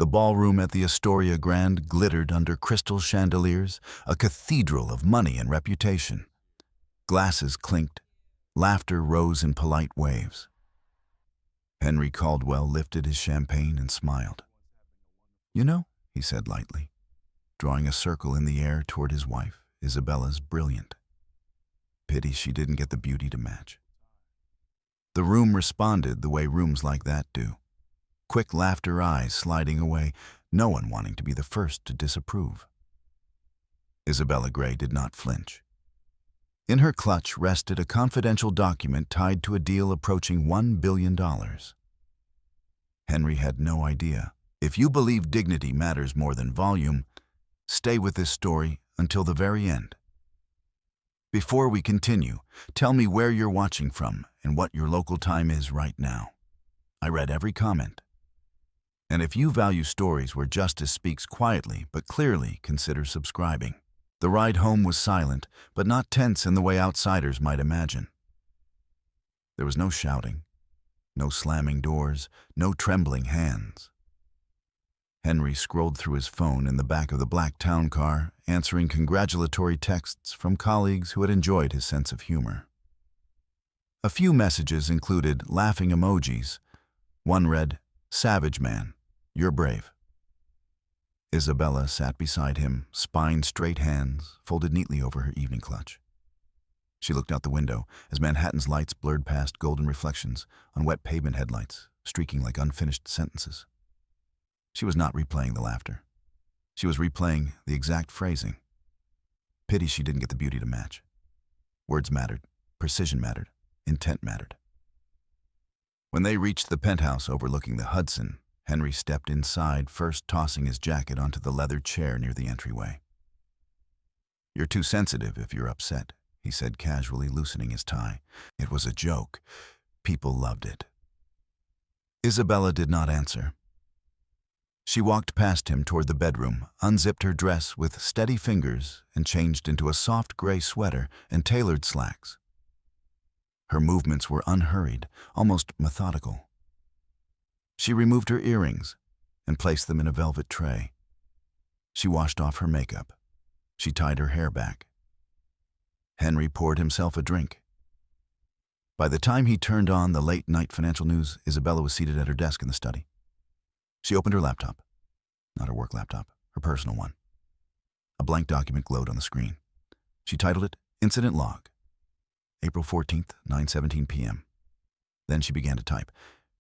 The ballroom at the Astoria Grand glittered under crystal chandeliers, a cathedral of money and reputation. Glasses clinked. Laughter rose in polite waves. Henry Caldwell lifted his champagne and smiled. "You know," he said lightly, drawing a circle in the air toward his wife, "Isabella's brilliant. Pity she didn't get the beauty to match." The room responded the way rooms like that do. Quick laughter eyes sliding away, no one wanting to be the first to disapprove. Isabella Gray did not flinch. In her clutch rested a confidential document tied to a deal approaching $1 billion. Henry had no idea. If you believe dignity matters more than volume, stay with this story until the very end. Before we continue, tell me where you're watching from and what your local time is right now. I read every comment. And if you value stories where justice speaks quietly but clearly, consider subscribing. The ride home was silent, but not tense in the way outsiders might imagine. There was no shouting, no slamming doors, no trembling hands. Henry scrolled through his phone in the back of the black town car, answering congratulatory texts from colleagues who had enjoyed his sense of humor. A few messages included laughing emojis. One read, "Savage man, you're brave." Isabella sat beside him, spine-straight hands folded neatly over her evening clutch. She looked out the window as Manhattan's lights blurred past golden reflections on wet pavement headlights, streaking like unfinished sentences. She was not replaying the laughter. She was replaying the exact phrasing. Pity she didn't get the beauty to match. Words mattered, precision mattered, intent mattered. When they reached the penthouse overlooking the Hudson, Henry stepped inside, first tossing his jacket onto the leather chair near the entryway. "You're too sensitive if you're upset," he said casually, loosening his tie. It was a joke. People loved it. Isabella did not answer. She walked past him toward the bedroom, unzipped her dress with steady fingers, and changed into a soft gray sweater and tailored slacks. Her movements were unhurried, almost methodical. She removed her earrings and placed them in a velvet tray. She washed off her makeup. She tied her hair back. Henry poured himself a drink. By the time he turned on the late-night financial news, Isabella was seated at her desk in the study. She opened her laptop. Not her work laptop, her personal one. A blank document glowed on the screen. She titled it, "Incident Log, April 14th, 9:17 p.m. Then she began to type.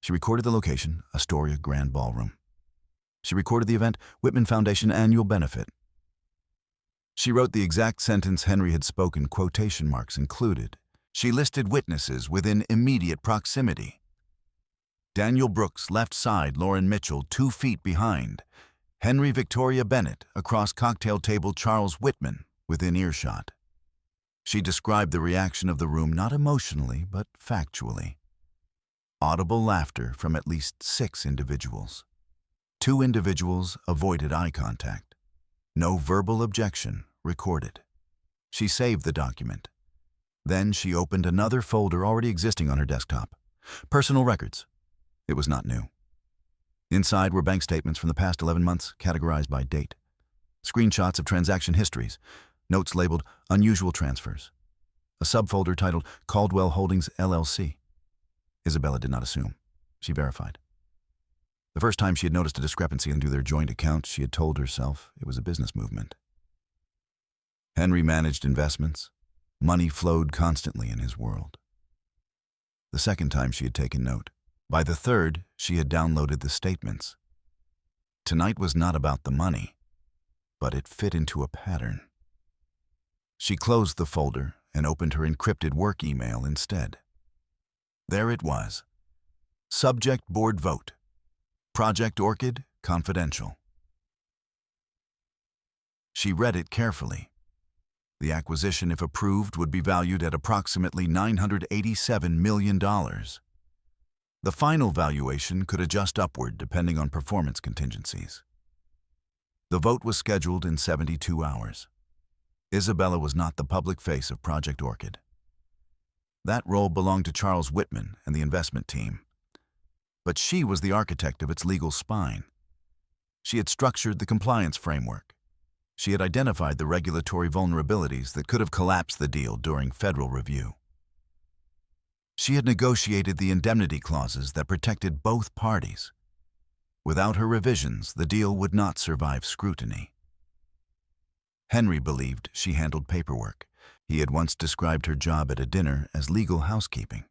She recorded the location, Astoria Grand Ballroom. She recorded the event, Whitman Foundation Annual Benefit. She wrote the exact sentence Henry had spoken, quotation marks included. She listed witnesses within immediate proximity. Daniel Brooks, left side, Lauren Mitchell, 2 feet behind. Henry Victoria Bennett, across cocktail table, Charles Whitman, within earshot. She described the reaction of the room not emotionally, but factually. Audible laughter from at least 6 individuals. 2 individuals avoided eye contact. No verbal objection recorded. She saved the document. Then she opened another folder already existing on her desktop. Personal records. It was not new. Inside were bank statements from the past 11 months, categorized by date. Screenshots of transaction histories. Notes labeled Unusual Transfers. A subfolder titled Caldwell Holdings LLC. Isabella did not assume. She verified. The first time she had noticed a discrepancy into their joint accounts, she had told herself it was a business movement. Henry managed investments. Money flowed constantly in his world. The second time she had taken note. By the third, she had downloaded the statements. Tonight was not about the money, but it fit into a pattern. She closed the folder and opened her encrypted work email instead. There it was. Subject board vote. Project Orchid, confidential. She read it carefully. The acquisition, if approved, would be valued at approximately $987 million. The final valuation could adjust upward depending on performance contingencies. The vote was scheduled in 72 hours. Isabella was not the public face of Project Orchid. That role belonged to Charles Whitman and the investment team. But she was the architect of its legal spine. She had structured the compliance framework. She had identified the regulatory vulnerabilities that could have collapsed the deal during federal review. She had negotiated the indemnity clauses that protected both parties. Without her revisions, the deal would not survive scrutiny. Henry believed she handled paperwork. He had once described her job at a dinner as legal housekeeping.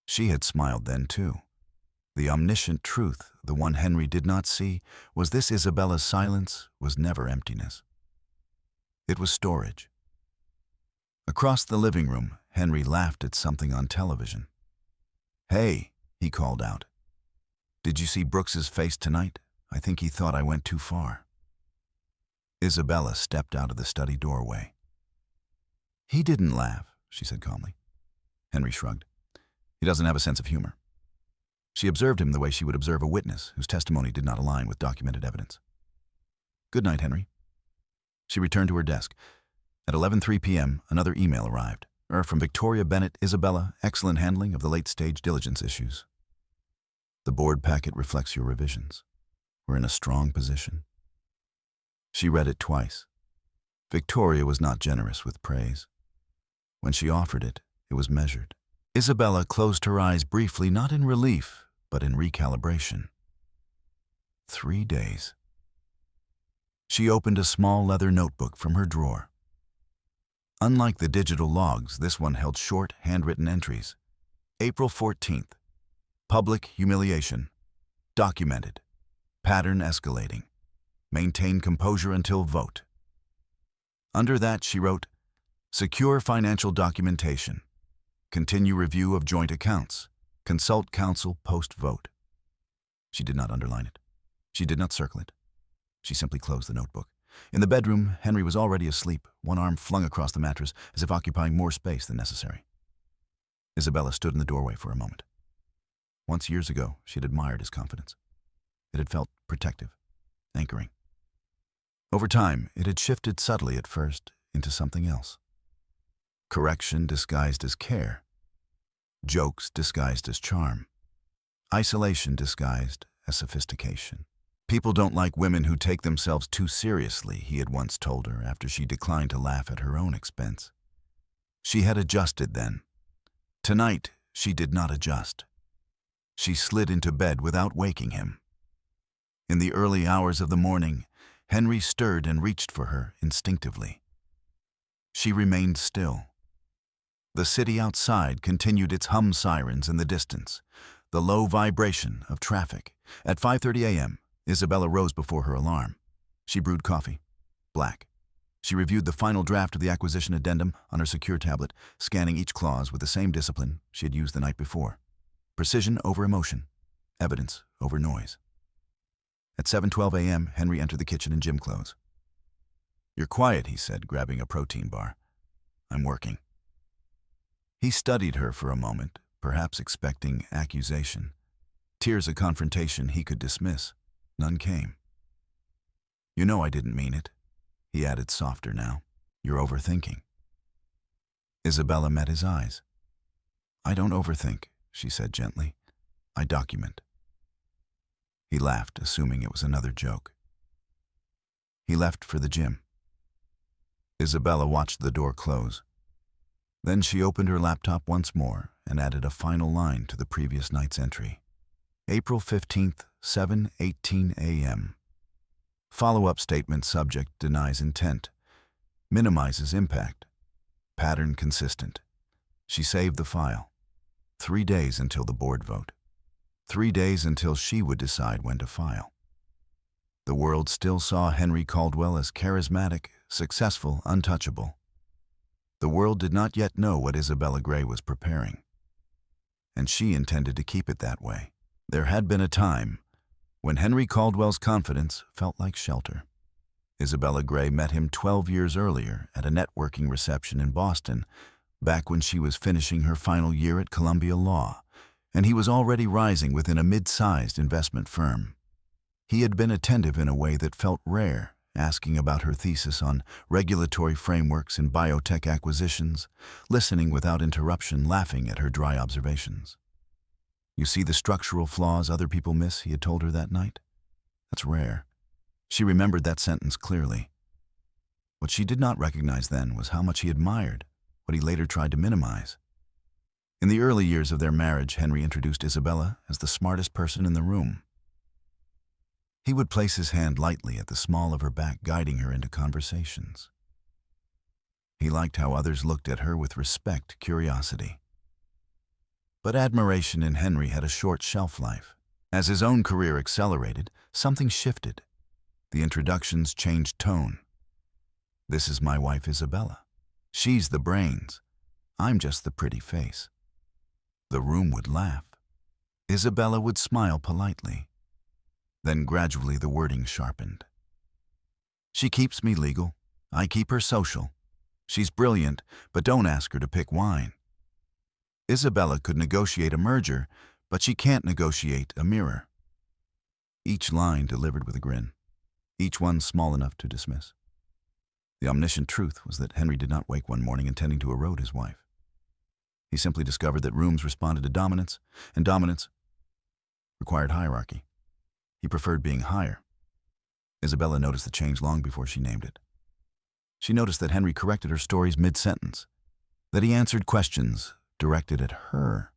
She had smiled then, too. The omniscient truth, the one Henry did not see, was this: Isabella's silence was never emptiness. It was storage. Across the living room, Henry laughed at something on television. "Hey," he called out. "Did you see Brooks's face tonight? I think he thought I went too far." Isabella stepped out of the study doorway. "He didn't laugh," she said calmly. Henry shrugged. "He doesn't have a sense of humor." She observed him the way she would observe a witness whose testimony did not align with documented evidence. "Good night, Henry." She returned to her desk. At 11:03 p.m., another email arrived. From Victoria Bennett, Isabella, excellent handling of the late-stage diligence issues. The board packet reflects your revisions. We're in a strong position. She read it twice. Victoria was not generous with praise. When she offered it, it was measured. Isabella closed her eyes briefly, not in relief, but in recalibration. 3 days. She opened a small leather notebook from her drawer. Unlike the digital logs, this one held short, handwritten entries. April 14th. Public humiliation. Documented. Pattern escalating. Maintain composure until vote. Under that, she wrote, "Secure financial documentation. Continue review of joint accounts. Consult counsel post-vote." She did not underline it. She did not circle it. She simply closed the notebook. In the bedroom, Henry was already asleep, one arm flung across the mattress, as if occupying more space than necessary. Isabella stood in the doorway for a moment. Once years ago, she had admired his confidence. It had felt protective, anchoring. Over time, it had shifted subtly at first into something else. Correction disguised as care. Jokes disguised as charm. Isolation disguised as sophistication. "People don't like women who take themselves too seriously," he had once told her after she declined to laugh at her own expense. She had adjusted then. Tonight, she did not adjust. She slid into bed without waking him. In the early hours of the morning, Henry stirred and reached for her instinctively. She remained still. The city outside continued its hum sirens in the distance, the low vibration of traffic. At 5:30 a.m., Isabella rose before her alarm. She brewed coffee, black. She reviewed the final draft of the acquisition addendum on her secure tablet, scanning each clause with the same discipline she had used the night before. Precision over emotion, evidence over noise. At 7:12 a.m., Henry entered the kitchen in gym clothes. "You're quiet," he said, grabbing a protein bar. "I'm working." He studied her for a moment, perhaps expecting accusation. Tears of confrontation he could dismiss. None came. "You know I didn't mean it," he added softer now. "You're overthinking." Isabella met his eyes. "I don't overthink," she said gently. "I document." He laughed, assuming it was another joke. He left for the gym. Isabella watched the door close. Then she opened her laptop once more and added a final line to the previous night's entry. April 15th, 7:18 a.m. Follow-up statement: subject denies intent. Minimizes impact. Pattern consistent. She saved the file. 3 days until the board vote. 3 days until she would decide when to file. The world still saw Henry Caldwell as charismatic, successful, untouchable. The world did not yet know what Isabella Gray was preparing, and she intended to keep it that way. There had been a time when Henry Caldwell's confidence felt like shelter. Isabella Gray met him 12 years earlier at a networking reception in Boston, back when she was finishing her final year at Columbia Law, and he was already rising within a mid-sized investment firm. He had been attentive in a way that felt rare, asking about her thesis on regulatory frameworks and biotech acquisitions, listening without interruption, laughing at her dry observations. "You see the structural flaws other people miss," he had told her that night. That's rare. She remembered that sentence clearly. What she did not recognize then was how much he admired what he later tried to minimize. In the early years of their marriage, Henry introduced Isabella as the smartest person in the room. He would place his hand lightly at the small of her back, guiding her into conversations. He liked how others looked at her with respect, curiosity. But admiration in Henry had a short shelf life. As his own career accelerated, something shifted. The introductions changed tone. "This is my wife, Isabella. She's the brains. I'm just the pretty face." The room would laugh. Isabella would smile politely. Then gradually the wording sharpened. "She keeps me legal. I keep her social. She's brilliant, but don't ask her to pick wine. Isabella could negotiate a merger, but she can't negotiate a mirror." Each line delivered with a grin, each one small enough to dismiss. The omniscient truth was that Henry did not wake one morning intending to erode his wife. He simply discovered that rooms responded to dominance, and dominance required hierarchy. He preferred being higher. Isabella noticed the change long before she named it. She noticed that Henry corrected her stories mid-sentence, that he answered questions directed at her,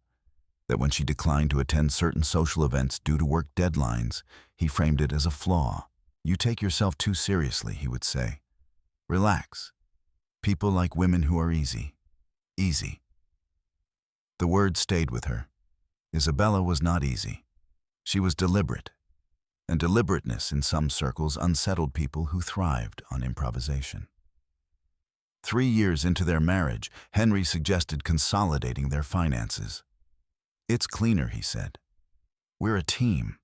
that when she declined to attend certain social events due to work deadlines, he framed it as a flaw. "You take yourself too seriously," he would say. "Relax. People like women who are easy. Easy." The word stayed with her. Isabella was not easy. She was deliberate, and deliberateness in some circles unsettled people who thrived on improvisation. 3 years into their marriage, Henry suggested consolidating their finances. "It's cleaner," he said. "We're a team."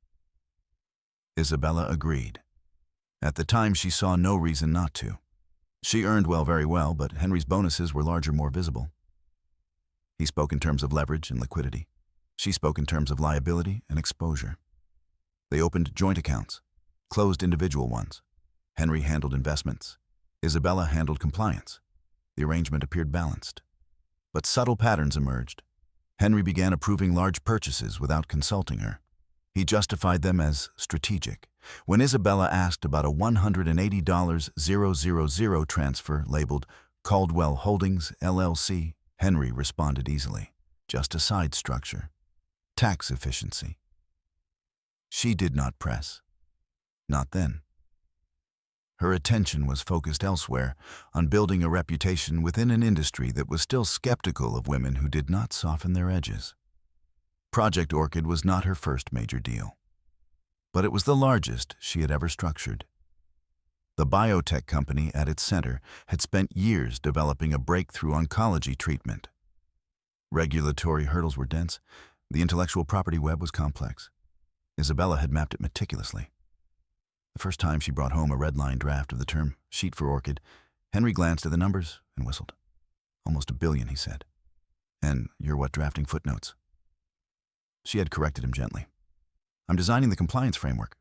Isabella agreed. At the time, she saw no reason not to. She earned well, very well, but Henry's bonuses were larger, more visible. He spoke in terms of leverage and liquidity. She spoke in terms of liability and exposure. They opened joint accounts, closed individual ones. Henry handled investments. Isabella handled compliance. The arrangement appeared balanced. But subtle patterns emerged. Henry began approving large purchases without consulting her. He justified them as strategic. When Isabella asked about a $180,000 transfer labeled Caldwell Holdings, LLC, Henry responded easily. "Just a side structure. Tax efficiency." She did not press. Not then. Her attention was focused elsewhere, on building a reputation within an industry that was still skeptical of women who did not soften their edges. Project Orchid was not her first major deal, but it was the largest she had ever structured. The biotech company at its center had spent years developing a breakthrough oncology treatment. Regulatory hurdles were dense. The intellectual property web was complex. Isabella had mapped it meticulously. The first time she brought home a red-line draft of the term sheet for Orchid, Henry glanced at the numbers and whistled. "Almost $1 billion," he said. "And you're what, drafting footnotes?" She had corrected him gently. "I'm designing the compliance framework."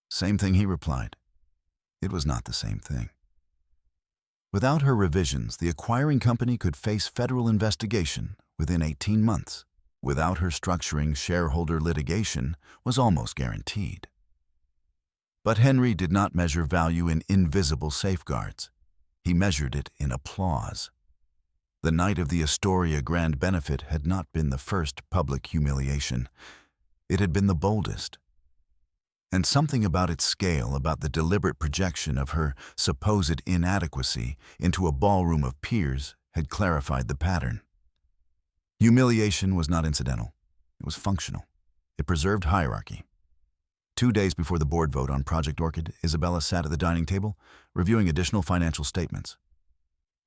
"Same thing," he replied. It was not the same thing. Without her revisions, the acquiring company could face federal investigation within 18 months. Without her structuring, shareholder litigation was almost guaranteed. But Henry did not measure value in invisible safeguards. He measured it in applause. The night of the Astoria Grand Benefit had not been the first public humiliation. It had been the boldest. And something about its scale, about the deliberate projection of her supposed inadequacy into a ballroom of peers, had clarified the pattern. Humiliation was not incidental. It was functional. It preserved hierarchy. 2 days before the board vote on Project Orchid, Isabella sat at the dining table, reviewing additional financial statements.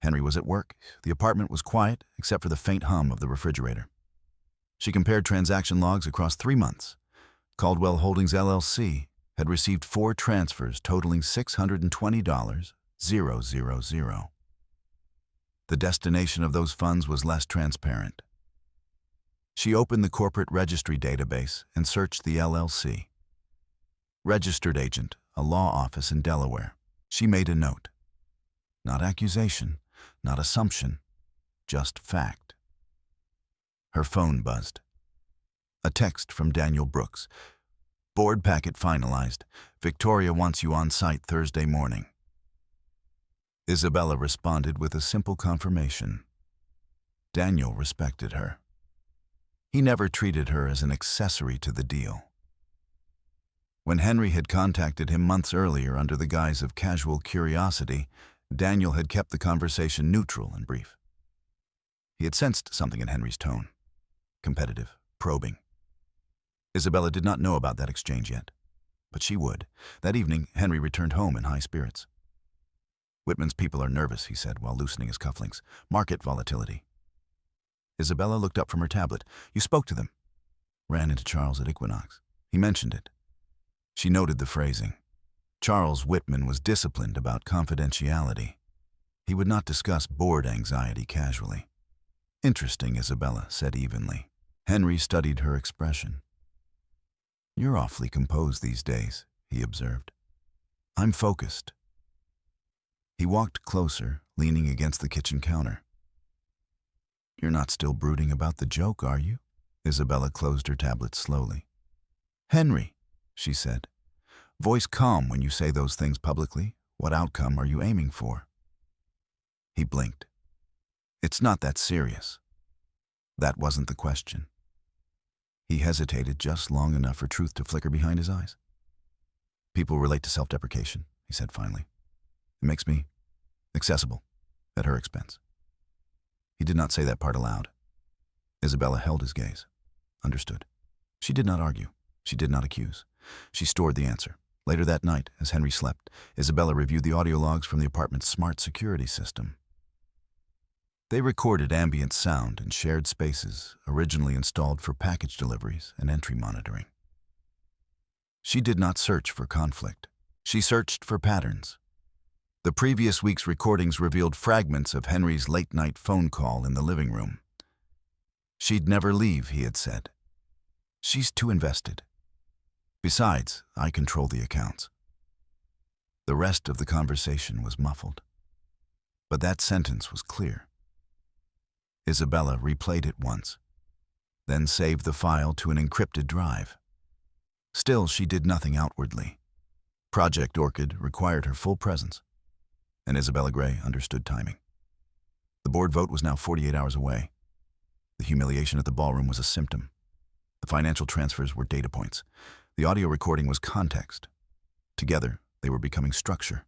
Henry was at work. The apartment was quiet, except for the faint hum of the refrigerator. She compared transaction logs across 3 months. Caldwell Holdings, LLC, had received 4 transfers totaling $620,000. The destination of those funds was less transparent. She opened the corporate registry database and searched the LLC. Registered agent, a law office in Delaware. She made a note. Not accusation, not assumption, just fact. Her phone buzzed. A text from Daniel Brooks. Board packet finalized. Victoria wants you on site Thursday morning. Isabella responded with a simple confirmation. Daniel respected her. He never treated her as an accessory to the deal. When Henry had contacted him months earlier under the guise of casual curiosity, Daniel had kept the conversation neutral and brief. He had sensed something in Henry's tone. Competitive, probing. Isabella did not know about that exchange yet, but she would. That evening, Henry returned home in high spirits. Whitman's people are nervous, he said, while loosening his cufflinks. Market volatility. Isabella looked up from her tablet. You spoke to them. Ran into Charles at Equinox. He mentioned it. She noted the phrasing. Charles Whitman was disciplined about confidentiality. He would not discuss board anxiety casually. Interesting, Isabella said evenly. Henry studied her expression. You're awfully composed these days, he observed. I'm focused. He walked closer, leaning against the kitchen counter. You're not still brooding about the joke, are you? Isabella closed her tablet slowly. Henry, she said, voice calm when you say those things publicly. What outcome are you aiming for? He blinked. It's not that serious. That wasn't the question. He hesitated just long enough for truth to flicker behind his eyes. People relate to self-deprecation, he said finally. It makes me accessible at her expense. He did not say that part aloud. Isabella held his gaze. Understood. She did not argue. She did not accuse. She stored the answer. Later that night, as Henry slept, Isabella reviewed the audio logs from the apartment's smart security system. They recorded ambient sound in shared spaces originally installed for package deliveries and entry monitoring. She did not search for conflict. She searched for patterns. The previous week's recordings revealed fragments of Henry's late-night phone call in the living room. She'd never leave, he had said. She's too invested. Besides, I control the accounts. The rest of the conversation was muffled. But that sentence was clear. Isabella replayed it once, then saved the file to an encrypted drive. Still, she did nothing outwardly. Project Orchid required her full presence, and Isabella Gray understood timing. The board vote was now 48 hours away. The humiliation at the ballroom was a symptom. The financial transfers were data points. The audio recording was context. Together, they were becoming structure.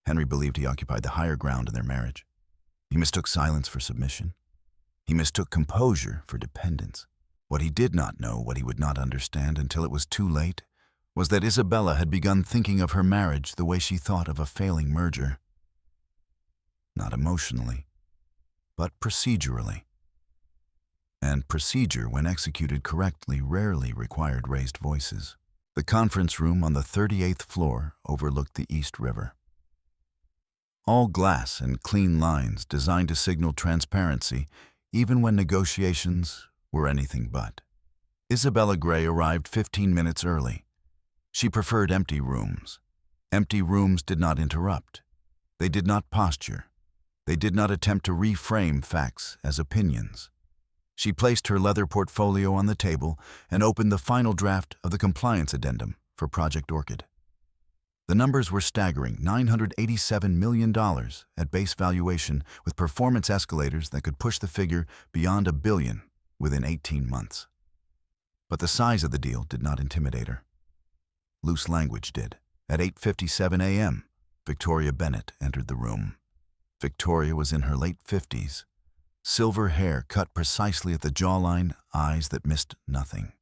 Henry believed he occupied the higher ground in their marriage. He mistook silence for submission. He mistook composure for dependence. What he did not know, what he would not understand until it was too late, was that Isabella had begun thinking of her marriage the way she thought of a failing merger. Not emotionally, but procedurally. And procedure, when executed correctly, rarely required raised voices. The conference room on the 38th floor overlooked the East River. All glass and clean lines designed to signal transparency, even when negotiations were anything but. Isabella Gray arrived 15 minutes early. She preferred empty rooms. Empty rooms did not interrupt. They did not posture. They did not attempt to reframe facts as opinions. She placed her leather portfolio on the table and opened the final draft of the compliance addendum for Project Orchid. The numbers were staggering, $987 million at base valuation, with performance escalators that could push the figure beyond $1 billion within 18 months. But the size of the deal did not intimidate her. Loose language did. At 8:57 a.m., Victoria Bennett entered the room. Victoria was in her late 50s. Silver hair cut precisely at the jawline, eyes that missed nothing.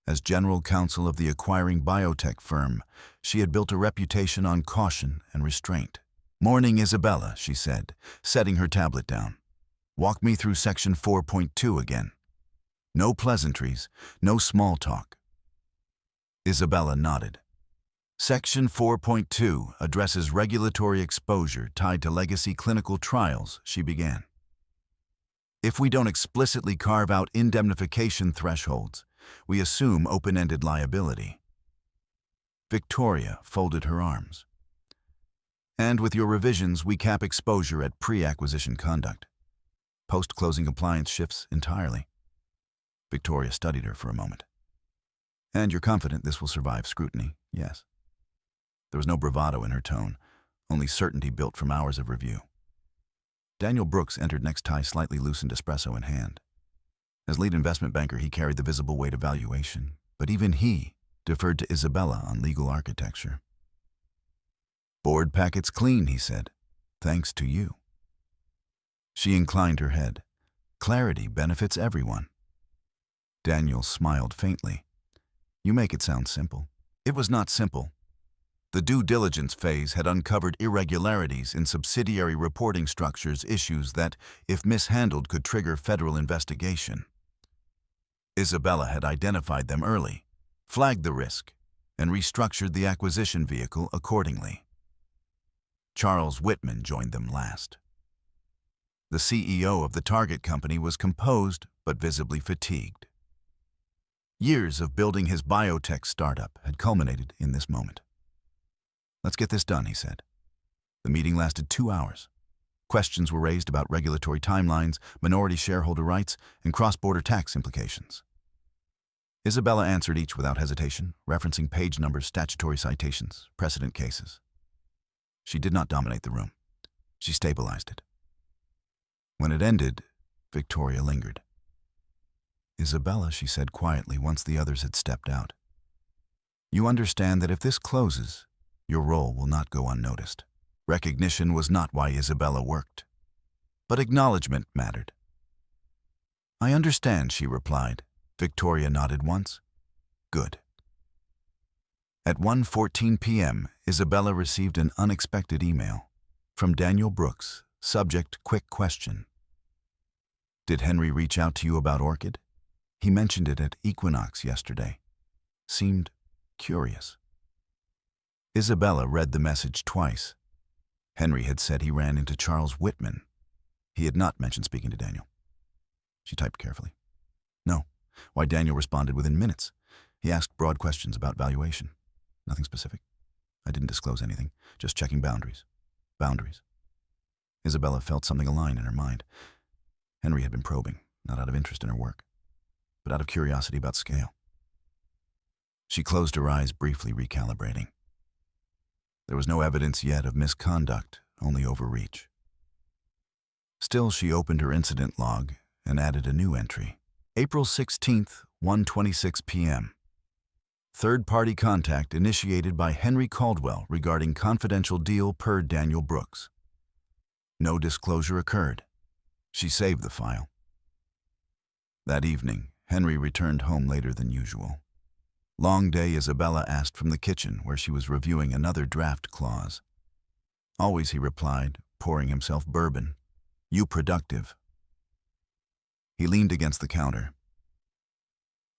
As general counsel of the acquiring biotech firm, she had built a reputation on caution and restraint. "Morning, Isabella," she said, setting her tablet down. "Walk me through section 4.2 again. No pleasantries, no small talk." Isabella nodded. Section 4.2 addresses regulatory exposure tied to legacy clinical trials, she began. If we don't explicitly carve out indemnification thresholds, we assume open-ended liability. Victoria folded her arms. And with your revisions, we cap exposure at pre-acquisition conduct. Post-closing compliance shifts entirely. Victoria studied her for a moment. And you're confident this will survive scrutiny? Yes. There was no bravado in her tone, only certainty built from hours of review. Daniel Brooks entered necktie slightly loosened espresso in hand. As lead investment banker, he carried the visible weight of valuation, but even he deferred to Isabella on legal architecture. Board packets clean, he said. Thanks to you. She inclined her head. Clarity benefits everyone. Daniel smiled faintly. You make it sound simple. It was not simple. The due diligence phase had uncovered irregularities in subsidiary reporting structures, issues that, if mishandled, could trigger federal investigation. Isabella had identified them early, flagged the risk, and restructured the acquisition vehicle accordingly. Charles Whitman joined them last. The CEO of the target company was composed but visibly fatigued. Years of building his biotech startup had culminated in this moment. Let's get this done, he said. The meeting lasted 2 hours. Questions were raised about regulatory timelines, minority shareholder rights, and cross-border tax implications. Isabella answered each without hesitation, referencing page numbers, statutory citations, precedent cases. She did not dominate the room. She stabilized it. When it ended, Victoria lingered. Isabella, she said quietly once the others had stepped out. You understand that if this closes, your role will not go unnoticed. Recognition was not why Isabella worked, but acknowledgement mattered. I understand, she replied. Victoria nodded once. Good. At 1:14 p.m., Isabella received an unexpected email from Daniel Brooks, subject quick question. Did Henry reach out to you about Orchid? He mentioned it at Equinox yesterday. Seemed curious. Isabella read the message twice. Henry had said he ran into Charles Whitman. He had not mentioned speaking to Daniel. She typed carefully. No. Why, Daniel responded within minutes. He asked broad questions about valuation. Nothing specific. I didn't disclose anything, just checking boundaries. Boundaries. Isabella felt something align in her mind. Henry had been probing, not out of interest in her work, but out of curiosity about scale. She closed her eyes, briefly recalibrating. There was no evidence yet of misconduct, only overreach. Still, she opened her incident log and added a new entry. April 16th, 1:26 p.m. Third-party contact initiated by Henry Caldwell regarding confidential deal per Daniel Brooks. No disclosure occurred. She saved the file. That evening, Henry returned home later than usual. Long day, Isabella asked from the kitchen, where she was reviewing another draft clause. Always, he replied, pouring himself bourbon. You productive. He leaned against the counter.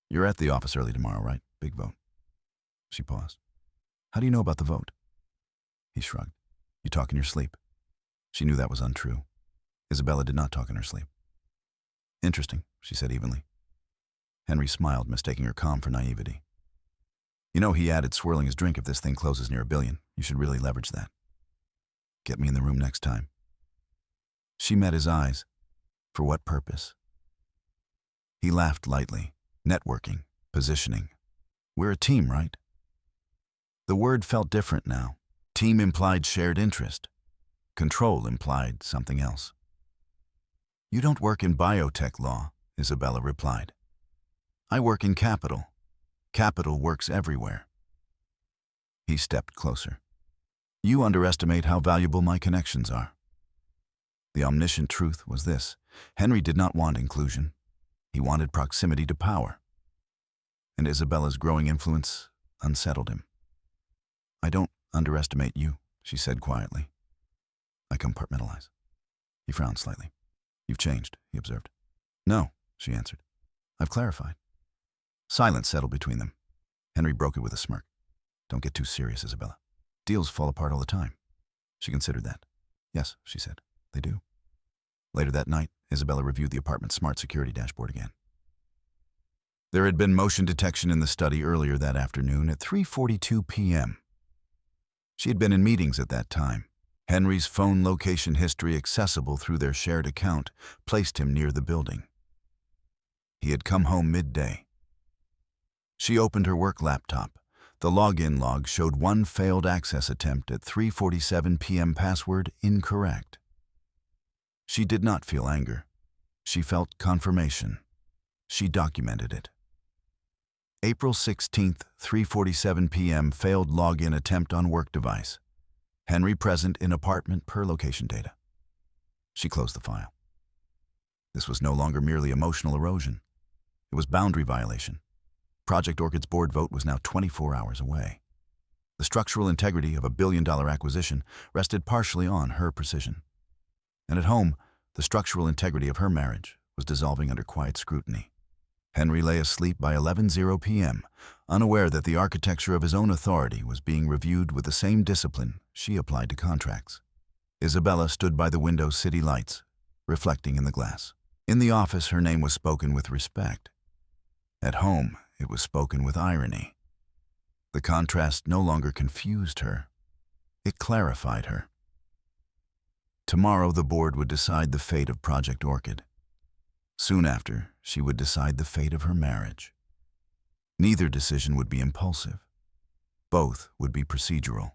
You're at the office early tomorrow, right? Big vote. She paused. How do you know about the vote? He shrugged. You talk in your sleep. She knew that was untrue. Isabella did not talk in her sleep. Interesting, she said evenly. Henry smiled, mistaking her calm for naivety. You know, he added, swirling his drink, if this thing closes near $1 billion, you should really leverage that. Get me in the room next time. She met his eyes. For what purpose? He laughed lightly. Networking, positioning. We're a team, right? The word felt different now. Team implied shared interest. Control implied something else. You don't work in biotech law, Isabella replied. I work in capital. Capital works everywhere. He stepped closer. You underestimate how valuable my connections are. The omniscient truth was this. Henry did not want inclusion. He wanted proximity to power. And Isabella's growing influence unsettled him. I don't underestimate you, she said quietly. I compartmentalize. He frowned slightly. You've changed, he observed. No, she answered. I've clarified. Silence settled between them. Henry broke it with a smirk. Don't get too serious, Isabella. Deals fall apart all the time. She considered that. Yes, she said. They do. Later that night, Isabella reviewed the apartment's smart security dashboard again. There had been motion detection in the study earlier that afternoon at 3:42 p.m. She had been in meetings at that time. Henry's phone location history, accessible through their shared account, placed him near the building. He had come home midday. She opened her work laptop. The login log showed one failed access attempt at 3:47 p.m. Password incorrect. She did not feel anger. She felt confirmation. She documented it. April 16th, 3:47 p.m. Failed login attempt on work device. Henry present in apartment per location data. She closed the file. This was no longer merely emotional erosion. It was boundary violation. Project Orchid's board vote was now 24 hours away. The structural integrity of a billion-dollar acquisition rested partially on her precision. And at home, the structural integrity of her marriage was dissolving under quiet scrutiny. Henry lay asleep by 11:00 p.m., unaware that the architecture of his own authority was being reviewed with the same discipline she applied to contracts. Isabella stood by the window's city lights, reflecting in the glass. In the office, her name was spoken with respect. At home, it was spoken with irony. The contrast no longer confused her. It clarified her. Tomorrow, the board would decide the fate of Project Orchid. Soon after, she would decide the fate of her marriage. Neither decision would be impulsive. Both would be procedural.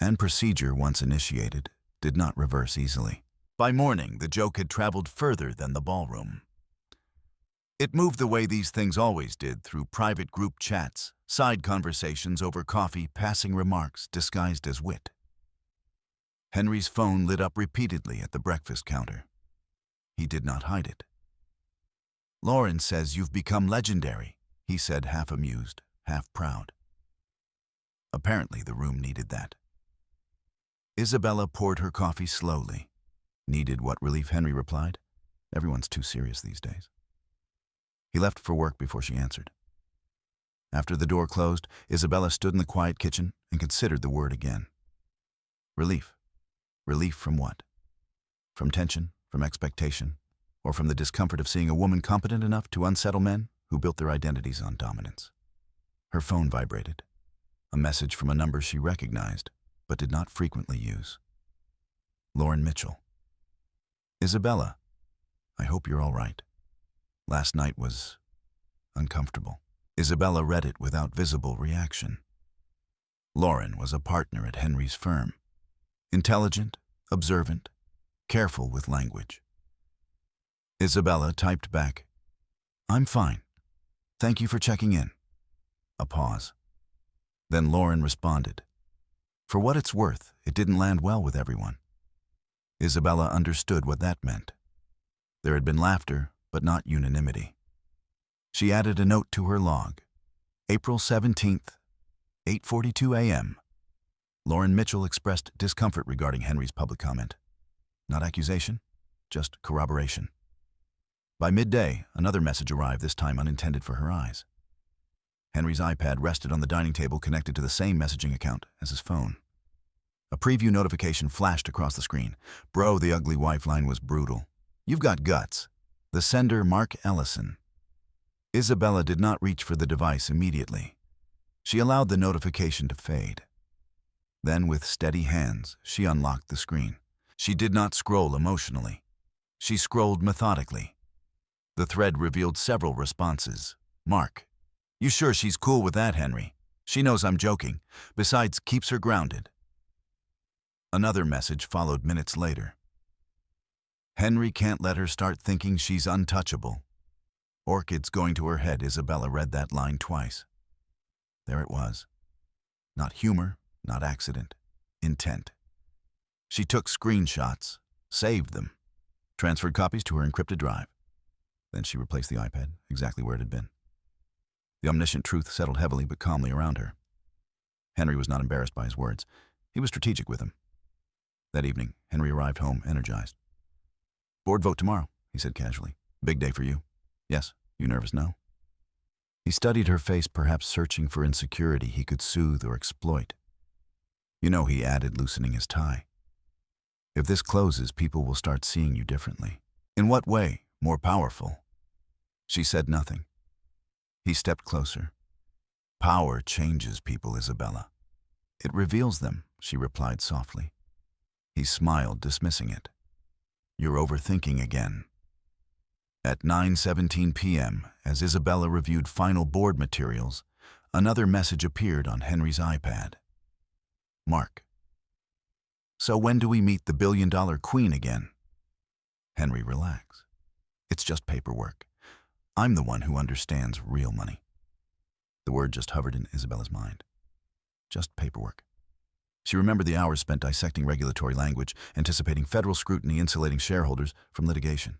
And procedure, once initiated, did not reverse easily. By morning, the joke had traveled further than the ballroom. It moved the way these things always did, through private group chats, side conversations over coffee, passing remarks disguised as wit. Henry's phone lit up repeatedly at the breakfast counter. He did not hide it. "Lauren says you've become legendary," he said, half amused, half proud. Apparently, the room needed that. Isabella poured her coffee slowly. "Needed what relief?" Henry replied. "Everyone's too serious these days." He left for work before she answered. After the door closed, Isabella stood in the quiet kitchen and considered the word again. Relief. Relief from what? From tension, from expectation, or from the discomfort of seeing a woman competent enough to unsettle men who built their identities on dominance. Her phone vibrated. A message from a number she recognized, but did not frequently use. Lauren Mitchell. "Isabella, I hope you're all right. Last night was uncomfortable." Isabella read it without visible reaction. Lauren was a partner at Henry's firm. Intelligent, observant, careful with language. Isabella typed back, "I'm fine. Thank you for checking in." A pause. Then Lauren responded, "For what it's worth, it didn't land well with everyone." Isabella understood what that meant. There had been laughter, but not unanimity. She added a note to her log. April 17th, 8:42 a.m. Lauren Mitchell expressed discomfort regarding Henry's public comment. Not accusation, just corroboration. By midday, another message arrived, this time unintended for her eyes. Henry's iPad rested on the dining table, connected to the same messaging account as his phone. A preview notification flashed across the screen. "Bro, the ugly wife line was brutal. You've got guts." The sender, Mark Ellison. Isabella did not reach for the device immediately. She allowed the notification to fade. Then, with steady hands, she unlocked the screen. She did not scroll emotionally. She scrolled methodically. The thread revealed several responses. "Mark, you sure she's cool with that, Henry? She knows I'm joking. Besides, keeps her grounded." Another message followed minutes later. "Henry can't let her start thinking she's untouchable. Orchid's going to her head." Isabella read that line twice. There it was. Not humor, not accident. Intent. She took screenshots, saved them, transferred copies to her encrypted drive. Then she replaced the iPad exactly where it had been. The omniscient truth settled heavily but calmly around her. Henry was not embarrassed by his words. He was strategic with them. That evening, Henry arrived home energized. "Board vote tomorrow," he said casually. "Big day for you." "Yes. You nervous now?" He studied her face, perhaps searching for insecurity he could soothe or exploit. "You know," he added, loosening his tie, "if this closes, people will start seeing you differently." "In what way? More powerful?" She said nothing. He stepped closer. "Power changes people, Isabella. It reveals them," she replied softly. He smiled, dismissing it. "You're overthinking again." At 9:17 p.m., as Isabella reviewed final board materials, another message appeared on Henry's iPad. Mark. So when do we meet the billion-dollar queen again? Henry, relax. It's just paperwork. I'm the one who understands real money. The word just hovered in Isabella's mind. Just paperwork. She remembered the hours spent dissecting regulatory language, anticipating federal scrutiny, insulating shareholders from litigation.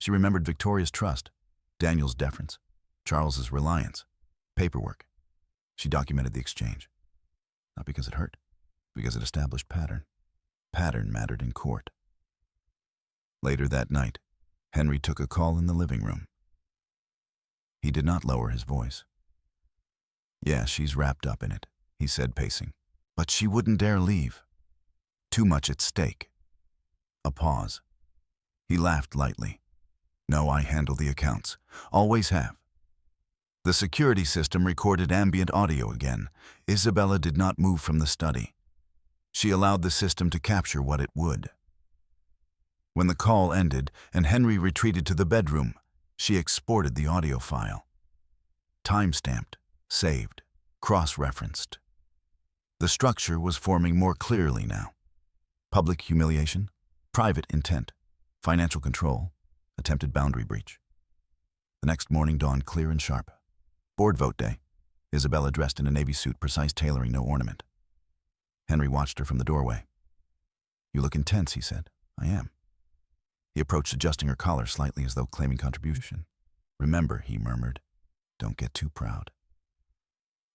She remembered Victoria's trust, Daniel's deference, Charles's reliance, paperwork. She documented the exchange. Not because it hurt, because it established pattern. Pattern mattered in court. Later that night, Henry took a call in the living room. He did not lower his voice. Yeah, she's wrapped up in it, he said, pacing. But she wouldn't dare leave. Too much at stake. A pause. He laughed lightly. No, I handle the accounts. Always have. The security system recorded ambient audio again. Isabella did not move from the study. She allowed the system to capture what it would. When the call ended and Henry retreated to the bedroom, she exported the audio file. Time-stamped, saved, cross-referenced. The structure was forming more clearly now. Public humiliation, private intent, financial control, attempted boundary breach. The next morning dawned clear and sharp. Board vote day. Isabella dressed in a navy suit, precise tailoring, no ornament. Henry watched her from the doorway. You look intense, he said. I am. He approached, adjusting her collar slightly as though claiming contribution. Remember, he murmured, don't get too proud.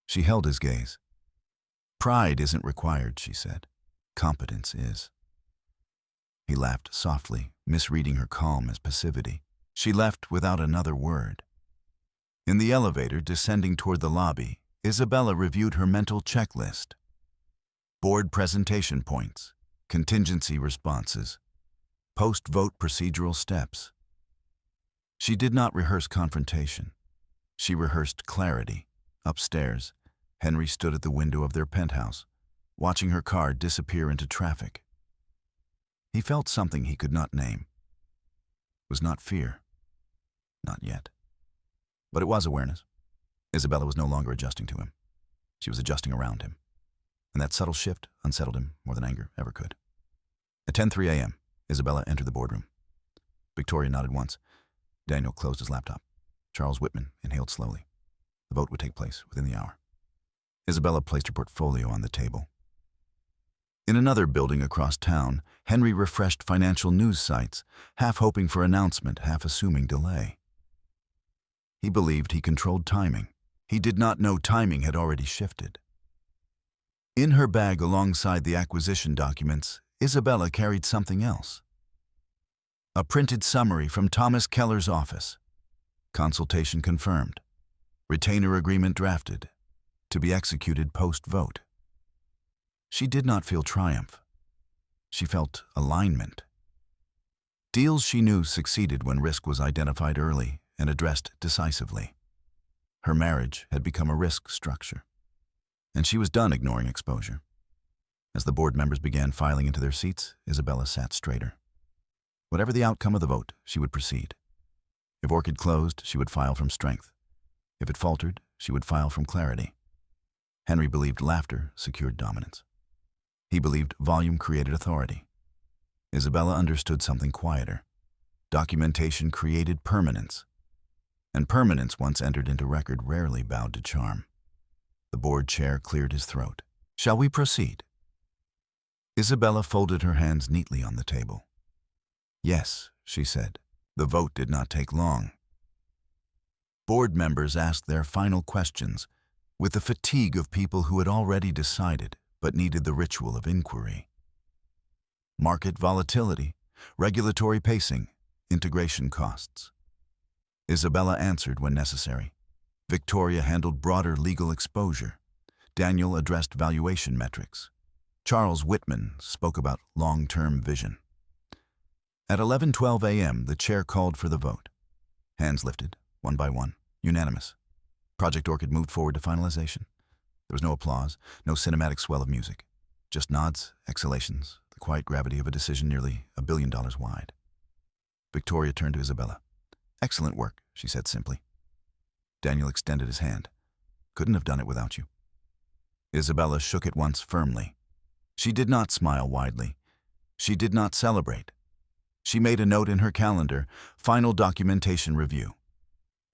She held his gaze. Pride isn't required, she said. Competence is. He laughed softly, misreading her calm as passivity. She left without another word. In the elevator, descending toward the lobby, Isabella reviewed her mental checklist. Board presentation points, contingency responses, post-vote procedural steps. She did not rehearse confrontation. She rehearsed clarity. Upstairs, Henry stood at the window of their penthouse, watching her car disappear into traffic. He felt something he could not name. It was not fear. Not yet. But it was awareness. Isabella was no longer adjusting to him. She was adjusting around him. And that subtle shift unsettled him more than anger ever could. At 10:03 a.m., Isabella entered the boardroom. Victoria nodded once. Daniel closed his laptop. Charles Whitman inhaled slowly. The vote would take place within the hour. Isabella placed her portfolio on the table. In another building across town, Henry refreshed financial news sites, half hoping for announcement, half assuming delay. He believed he controlled timing. He did not know timing had already shifted. In her bag alongside the acquisition documents, Isabella carried something else. A printed summary from Thomas Keller's office. Consultation confirmed. Retainer agreement drafted. To be executed post-vote. She did not feel triumph. She felt alignment. Deals she knew succeeded when risk was identified early and addressed decisively. Her marriage had become a risk structure, and she was done ignoring exposure. As the board members began filing into their seats, Isabella sat straighter. Whatever the outcome of the vote, she would proceed. If Orchid closed, she would file from strength. If it faltered, she would file from clarity. Henry believed laughter secured dominance. He believed volume created authority. Isabella understood something quieter. Documentation created permanence. And permanence, once entered into record, rarely bowed to charm. The board chair cleared his throat. Shall we proceed? Isabella folded her hands neatly on the table. Yes, she said. The vote did not take long. Board members asked their final questions, with the fatigue of people who had already decided but needed the ritual of inquiry. Market volatility, regulatory pacing, integration costs. Isabella answered when necessary. Victoria handled broader legal exposure. Daniel addressed valuation metrics. Charles Whitman spoke about long-term vision. At 11:12 a.m., the chair called for the vote. Hands lifted, one by one, unanimous. Project Orchid moved forward to finalization. There was no applause, no cinematic swell of music. Just nods, exhalations, the quiet gravity of a decision nearly $1 billion wide. Victoria turned to Isabella. Excellent work, she said simply. Daniel extended his hand. Couldn't have done it without you. Isabella shook it once firmly. She did not smile widely. She did not celebrate. She made a note in her calendar, final documentation review.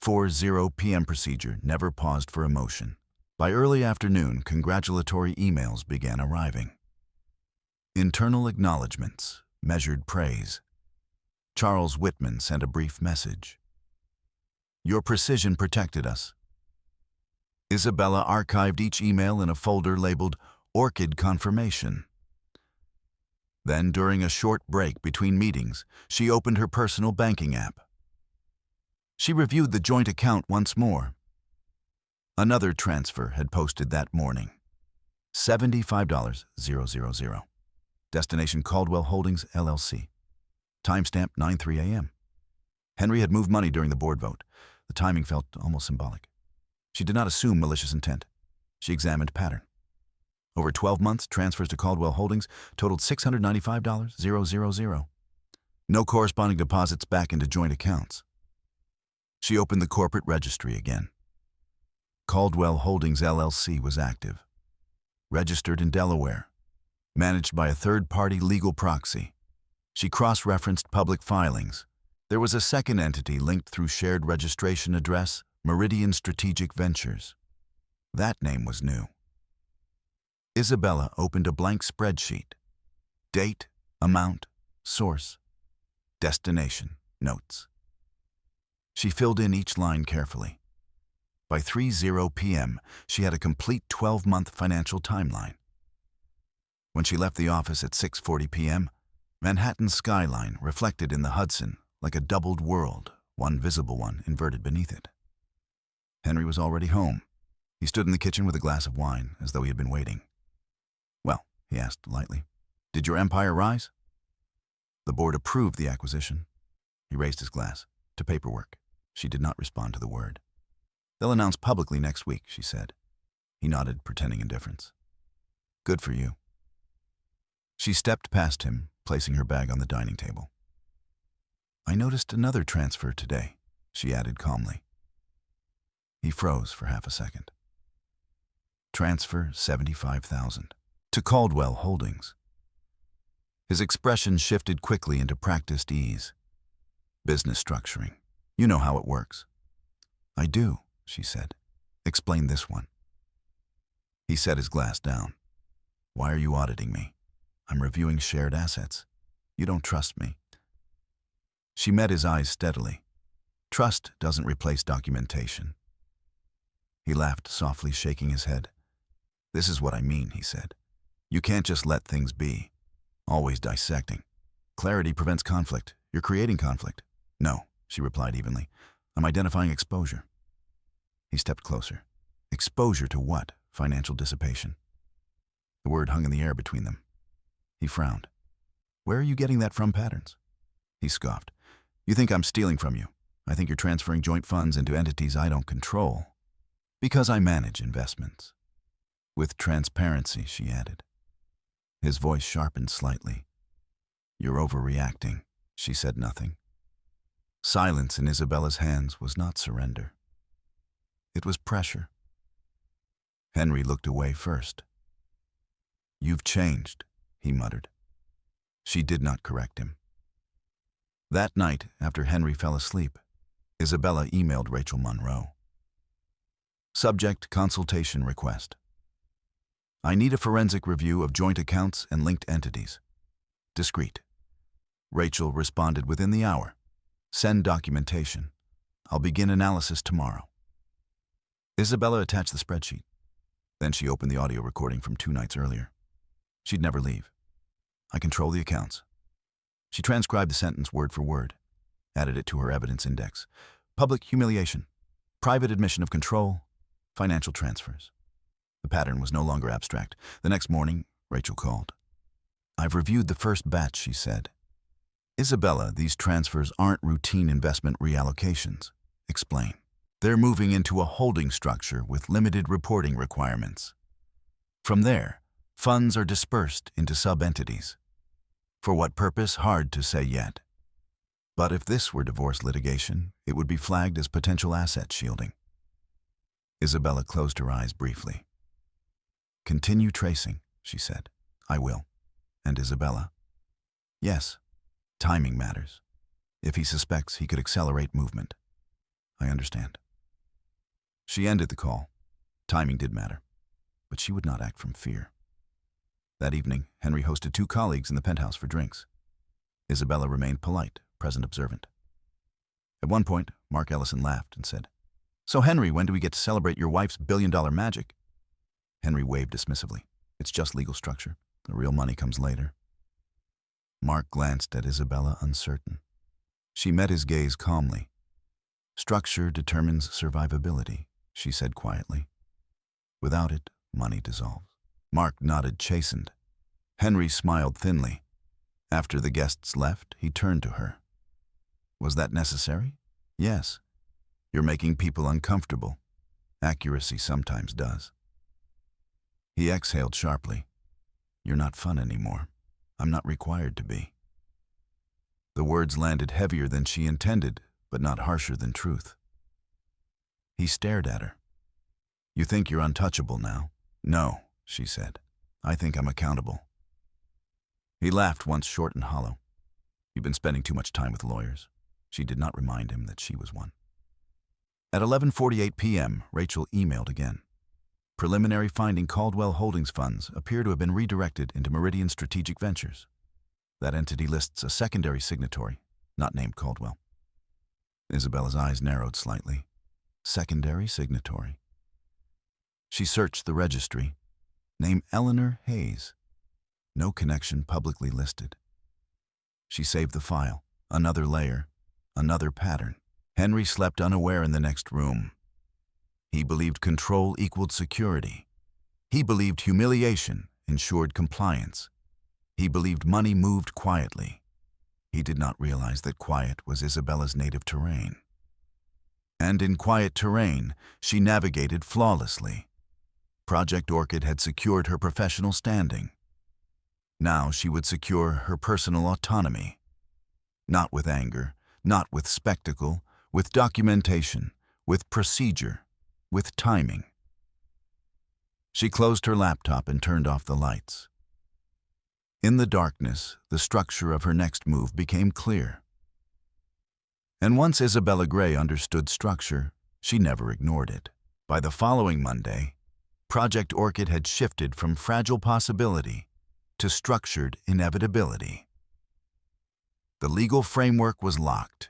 4:00 p.m. procedure, never paused for emotion. By early afternoon, congratulatory emails began arriving. Internal acknowledgments, measured praise. Charles Whitman sent a brief message. Your precision protected us. Isabella archived each email in a folder labeled Orchid Confirmation. Then, during a short break between meetings, she opened her personal banking app. She reviewed the joint account once more. Another transfer had posted that morning. $75,000. Destination Caldwell Holdings, LLC. Timestamp 9:03 a.m. Henry had moved money during the board vote. The timing felt almost symbolic. She did not assume malicious intent. She examined pattern. Over 12 months, transfers to Caldwell Holdings totaled $695,000. No corresponding deposits back into joint accounts. She opened the corporate registry again. Caldwell Holdings LLC was active. Registered in Delaware. Managed by a third-party legal proxy. She cross-referenced public filings. There was a second entity linked through shared registration address, Meridian Strategic Ventures. That name was new. Isabella opened a blank spreadsheet. Date, amount, source, destination, notes. She filled in each line carefully. By 3:00 p.m., she had a complete 12-month financial timeline. When she left the office at 6:40 p.m., Manhattan's skyline reflected in the Hudson like a doubled world, one visible one inverted beneath it. Henry was already home. He stood in the kitchen with a glass of wine, as though he had been waiting. Well, he asked lightly, did your empire rise? The board approved the acquisition. He raised his glass. To paperwork. She did not respond to the word. They'll announce publicly next week, she said. He nodded, pretending indifference. Good for you. She stepped past him, placing her bag on the dining table. I noticed another transfer today, she added calmly. He froze for half a second. Transfer $75,000 to Caldwell Holdings. His expression shifted quickly into practiced ease. Business structuring. You know how it works. I do, she said. Explain this one. He set his glass down. Why are you auditing me? I'm reviewing shared assets. You don't trust me. She met his eyes steadily. Trust doesn't replace documentation. He laughed softly, shaking his head. This is what I mean, he said. You can't just let things be. Always dissecting. Clarity prevents conflict. You're creating conflict. No, she replied evenly. I'm identifying exposure. He stepped closer. Exposure to what? Financial dissipation. The word hung in the air between them. He frowned. Where are you getting that from, Patterns? He scoffed. You think I'm stealing from you. I think you're transferring joint funds into entities I don't control. Because I manage investments. With transparency, she added. His voice sharpened slightly. You're overreacting. She said nothing. Silence in Isabella's hands was not surrender. It was pressure. Henry looked away first. You've changed, he muttered. She did not correct him. That night, after Henry fell asleep, Isabella emailed Rachel Monroe. Subject: consultation request. I need a forensic review of joint accounts and linked entities. Discreet. Rachel responded within the hour. Send documentation. I'll begin analysis tomorrow. Isabella attached the spreadsheet. Then she opened the audio recording from 2 nights earlier. She'd never leave. I control the accounts. She transcribed the sentence word for word, added it to her evidence index. Public humiliation, private admission of control, financial transfers. The pattern was no longer abstract. The next morning, Rachel called. I've reviewed the first batch, she said. Isabella, these transfers aren't routine investment reallocations. Explain. They're moving into a holding structure with limited reporting requirements. From there, funds are dispersed into sub-entities. For what purpose, hard to say yet. But if this were divorce litigation, it would be flagged as potential asset shielding. Isabella closed her eyes briefly. "Continue tracing," she said. "I will." And Isabella? "Yes. Timing matters. If he suspects, he could accelerate movement." "I understand." She ended the call. Timing did matter, but she would not act from fear. That evening, Henry hosted 2 colleagues in the penthouse for drinks. Isabella remained polite, present observant. At one point, Mark Ellison laughed and said, "So Henry, when do we get to celebrate your wife's billion-dollar magic?" Henry waved dismissively. "It's just legal structure. The real money comes later." Mark glanced at Isabella, uncertain. She met his gaze calmly. "Structure determines survivability," she said quietly. "Without it, money dissolves." Mark nodded, chastened. Henry smiled thinly. After the guests left, he turned to her. "Was that necessary?" "Yes. You're making people uncomfortable. Accuracy sometimes does." He exhaled sharply. "You're not fun anymore. I'm not required to be." The words landed heavier than she intended, but not harsher than truth. He stared at her. "You think you're untouchable now?" "No," she said. "I think I'm accountable." He laughed once, short and hollow. "You've been spending too much time with lawyers." She did not remind him that she was one. At 11:48 p.m., Rachel emailed again. Preliminary finding Caldwell Holdings funds appear to have been redirected into Meridian Strategic Ventures. That entity lists a secondary signatory, not named Caldwell. Isabella's eyes narrowed slightly. Secondary signatory. She searched the registry. Name Eleanor Hayes. No connection publicly listed. She saved the file. Another layer. Another pattern. Henry slept unaware in the next room. He believed control equaled security. He believed humiliation ensured compliance. He believed money moved quietly. He did not realize that quiet was Isabella's native terrain. And in quiet terrain, she navigated flawlessly. Project Orchid had secured her professional standing. Now she would secure her personal autonomy. Not with anger, not with spectacle, with documentation, with procedure, with timing. She closed her laptop and turned off the lights. In the darkness, the structure of her next move became clear. And once Isabella Gray understood structure, she never ignored it. By the following Monday, Project Orchid had shifted from fragile possibility to structured inevitability. The legal framework was locked.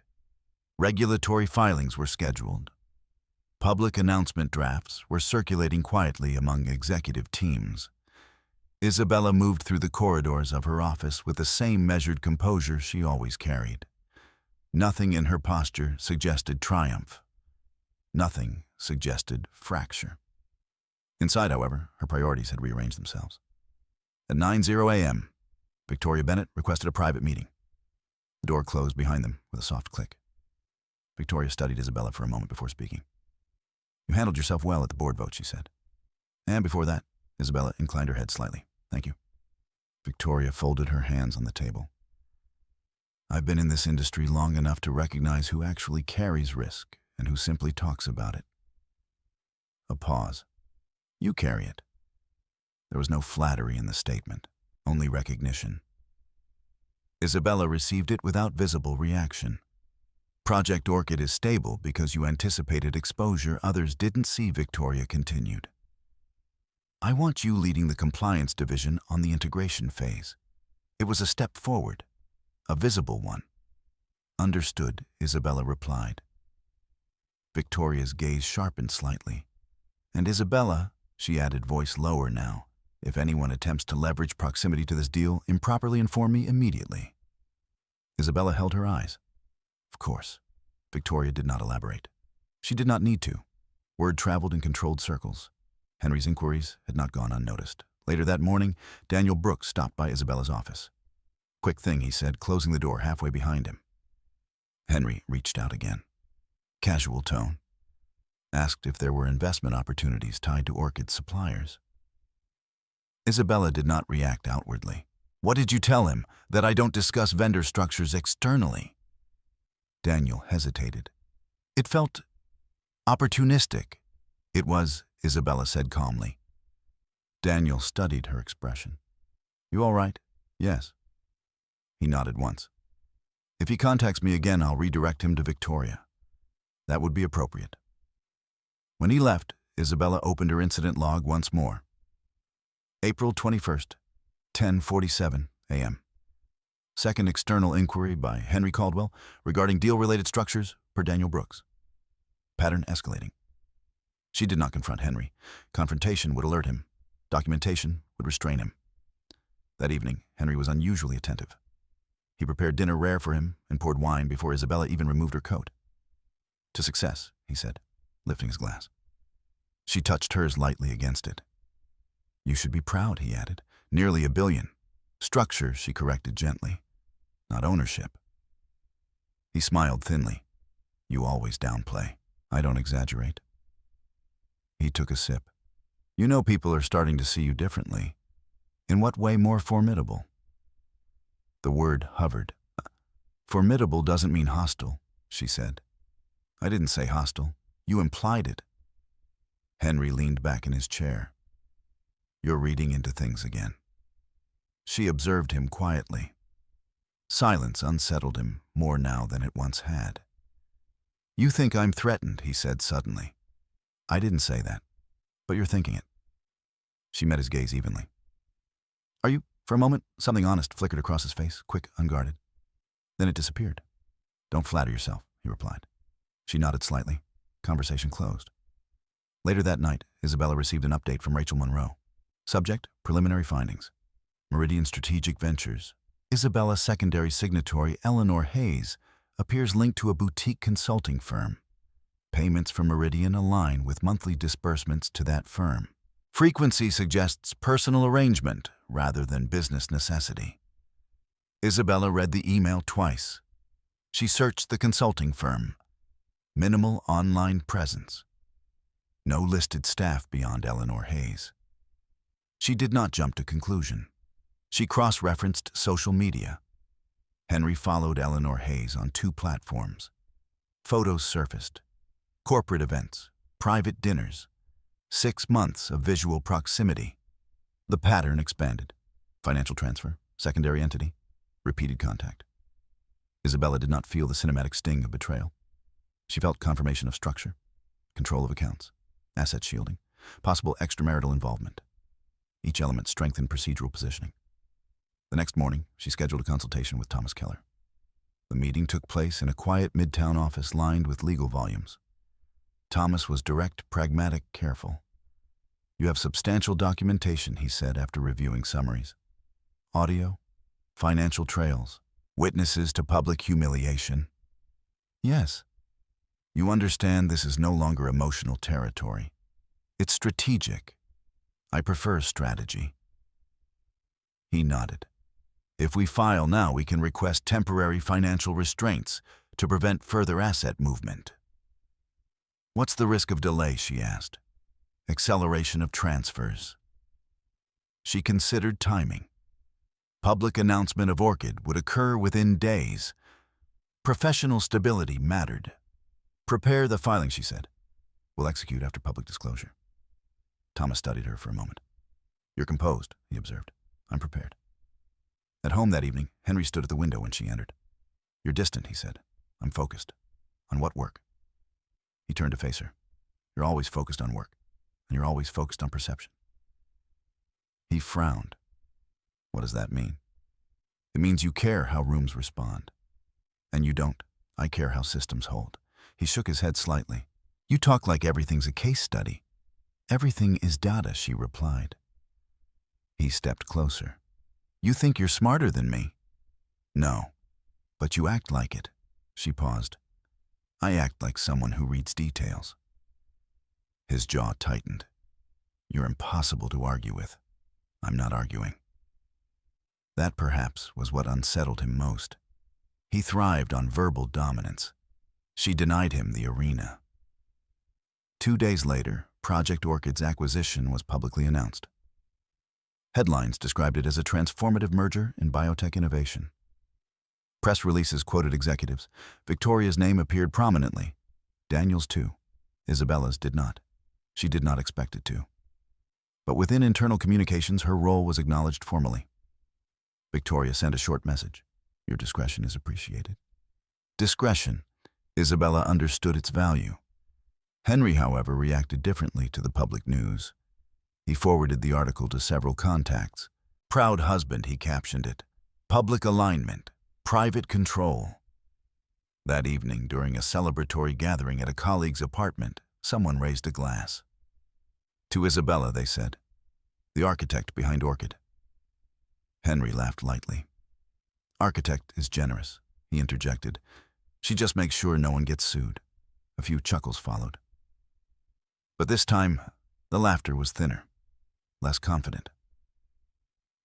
Regulatory filings were scheduled. Public announcement drafts were circulating quietly among executive teams. Isabella moved through the corridors of her office with the same measured composure she always carried. Nothing in her posture suggested triumph. Nothing suggested fracture. Inside, however, her priorities had rearranged themselves. At 9:00 a.m., Victoria Bennett requested a private meeting. The door closed behind them with a soft click. Victoria studied Isabella for a moment before speaking. "You handled yourself well at the board vote," she said. "And before that," Isabella inclined her head slightly. "Thank you." Victoria folded her hands on the table. "I've been in this industry long enough to recognize who actually carries risk and who simply talks about it." A pause. "You carry it." There was no flattery in the statement, only recognition. Isabella received it without visible reaction. Project Orchid is stable because you anticipated exposure others didn't see, Victoria continued. "I want you leading the compliance division on the integration phase." It was a step forward, a visible one. "Understood," Isabella replied. Victoria's gaze sharpened slightly. "And Isabella," she added, voice lower now, "if anyone attempts to leverage proximity to this deal, improperly inform me immediately." Isabella held her eyes. Of course. Victoria did not elaborate. She did not need to. Word traveled in controlled circles. Henry's inquiries had not gone unnoticed. Later that morning, Daniel Brooks stopped by Isabella's office. "Quick thing," he said, closing the door halfway behind him. Henry reached out again. Casual tone. Asked if there were investment opportunities tied to Orchid's suppliers. Isabella did not react outwardly. "What did you tell him? That I don't discuss vendor structures externally?" Daniel hesitated. It felt opportunistic. It was, Isabella said calmly. Daniel studied her expression. You all right? Yes. He nodded once. If he contacts me again, I'll redirect him to Victoria. That would be appropriate. When he left, Isabella opened her incident log once more. April 21st, 10:47 a.m. Second external inquiry by Henry Caldwell regarding deal-related structures per Daniel Brooks. Pattern escalating. She did not confront Henry. Confrontation would alert him. Documentation would restrain him. That evening, Henry was unusually attentive. He prepared dinner rare for him and poured wine before Isabella even removed her coat. To success, he said, lifting his glass. She touched hers lightly against it. You should be proud, he added. Nearly $1 billion. Structure, she corrected gently, not ownership. He smiled thinly. You always downplay. I don't exaggerate. He took a sip. You know people are starting to see you differently. In what way more formidable? The word hovered. Formidable doesn't mean hostile, she said. I didn't say hostile. You implied it. Henry leaned back in his chair. You're reading into things again. She observed him quietly. Silence unsettled him more now than it once had. You think I'm threatened, he said suddenly. I didn't say that, but you're thinking it. She met his gaze evenly. Are you? For a moment, something honest flickered across his face, quick, unguarded. Then it disappeared. Don't flatter yourself, he replied. She nodded slightly. Conversation closed. Later that night, Isabella received an update from Rachel Monroe. Subject, preliminary findings. Meridian Strategic Ventures. Isabella secondary signatory Eleanor Hayes appears linked to a boutique consulting firm. Payments from Meridian align with monthly disbursements to that firm. Frequency suggests personal arrangement rather than business necessity. Isabella read the email twice. She searched the consulting firm. Minimal online presence. No listed staff beyond Eleanor Hayes. She did not jump to conclusion. She cross-referenced social media. Henry followed Eleanor Hayes on 2 platforms. Photos surfaced. Corporate events, private dinners, 6 months of visual proximity. The pattern expanded. Financial transfer, secondary entity, repeated contact. Isabella did not feel the cinematic sting of betrayal. She felt confirmation of structure, control of accounts, asset shielding, possible extramarital involvement. Each element strengthened procedural positioning. The next morning, she scheduled a consultation with Thomas Keller. The meeting took place in a quiet midtown office lined with legal volumes. Thomas was direct, pragmatic, careful. You have substantial documentation, he said after reviewing summaries. Audio, financial trails, witnesses to public humiliation. Yes. You understand this is no longer emotional territory. It's strategic. I prefer strategy. He nodded. If we file now, we can request temporary financial restraints to prevent further asset movement. What's the risk of delay, she asked. Acceleration of transfers. She considered timing. Public announcement of Orchid would occur within days. Professional stability mattered. Prepare the filing, she said. We'll execute after public disclosure. Thomas studied her for a moment. You're composed, he observed. I'm prepared. At home that evening, Henry stood at the window when she entered. You're distant, he said. I'm focused. On what work? He turned to face her. You're always focused on work, and you're always focused on perception. He frowned. What does that mean? It means you care how rooms respond. And you don't. I care how systems hold. He shook his head slightly. You talk like everything's a case study. Everything is data, she replied. He stepped closer. You think you're smarter than me? No, but you act like it. She paused. I act like someone who reads details. His jaw tightened. You're impossible to argue with. I'm not arguing. That perhaps was what unsettled him most. He thrived on verbal dominance. She denied him the arena. 2 days later, Project Orchid's acquisition was publicly announced. Headlines described it as a transformative merger in biotech innovation. Press releases quoted executives. Victoria's name appeared prominently. Daniel's too. Isabella's did not. She did not expect it to. But within internal communications, her role was acknowledged formally. Victoria sent a short message. Your discretion is appreciated. Discretion. Isabella understood its value. Henry, however, reacted differently to the public news. He forwarded the article to several contacts. Proud husband, he captioned it. Public alignment. Private control. That evening, during a celebratory gathering at a colleague's apartment, someone raised a glass. To Isabella, they said. The architect behind Orchid. Henry laughed lightly. Architect is generous, he interjected. She just makes sure no one gets sued. A few chuckles followed. But this time, the laughter was thinner, less confident.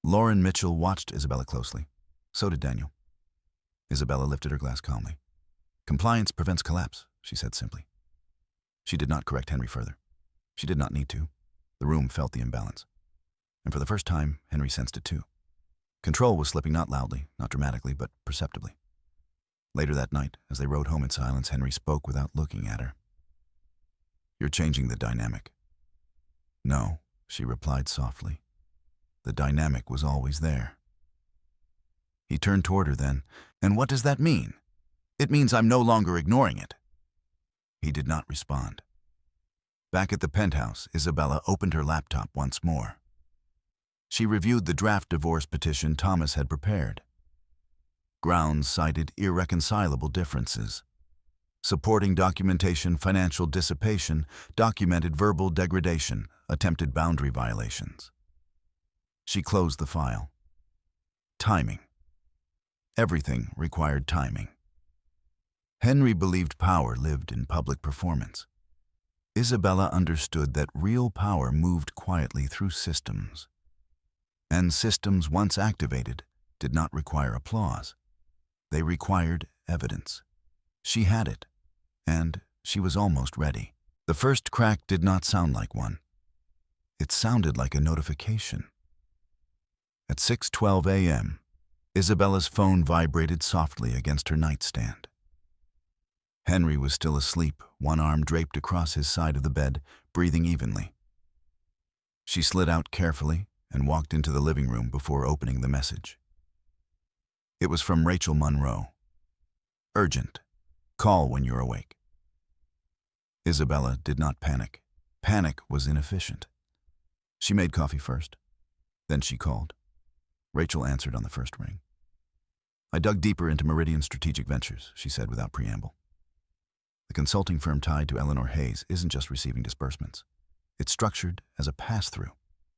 Lauren Mitchell watched Isabella closely. So did Daniel. Isabella lifted her glass calmly. Compliance prevents collapse, she said simply. She did not correct Henry further. She did not need to. The room felt the imbalance. And for the first time, Henry sensed it too. Control was slipping not loudly, not dramatically, but perceptibly. Later that night, as they rode home in silence, Henry spoke without looking at her. You're changing the dynamic. No, she replied softly. The dynamic was always there. He turned toward her then. And what does that mean? It means I'm no longer ignoring it. He did not respond. Back at the penthouse, Isabella opened her laptop once more. She reviewed the draft divorce petition Thomas had prepared. Grounds cited irreconcilable differences. Supporting documentation, financial dissipation, documented verbal degradation, attempted boundary violations. She closed the file. Timing. Everything required timing. Henry believed power lived in public performance. Isabella understood that real power moved quietly through systems. And systems, once activated, did not require applause. They required evidence. She had it, and she was almost ready. The first crack did not sound like one. It sounded like a notification. At 6:12 a.m., Isabella's phone vibrated softly against her nightstand. Henry was still asleep, one arm draped across his side of the bed, breathing evenly. She slid out carefully and walked into the living room before opening the message. It was from Rachel Monroe. Urgent. Call when you're awake. Isabella did not panic. Panic was inefficient. She made coffee first. Then she called. Rachel answered on the first ring. I dug deeper into Meridian Strategic Ventures, she said without preamble. The consulting firm tied to Eleanor Hayes isn't just receiving disbursements. It's structured as a pass-through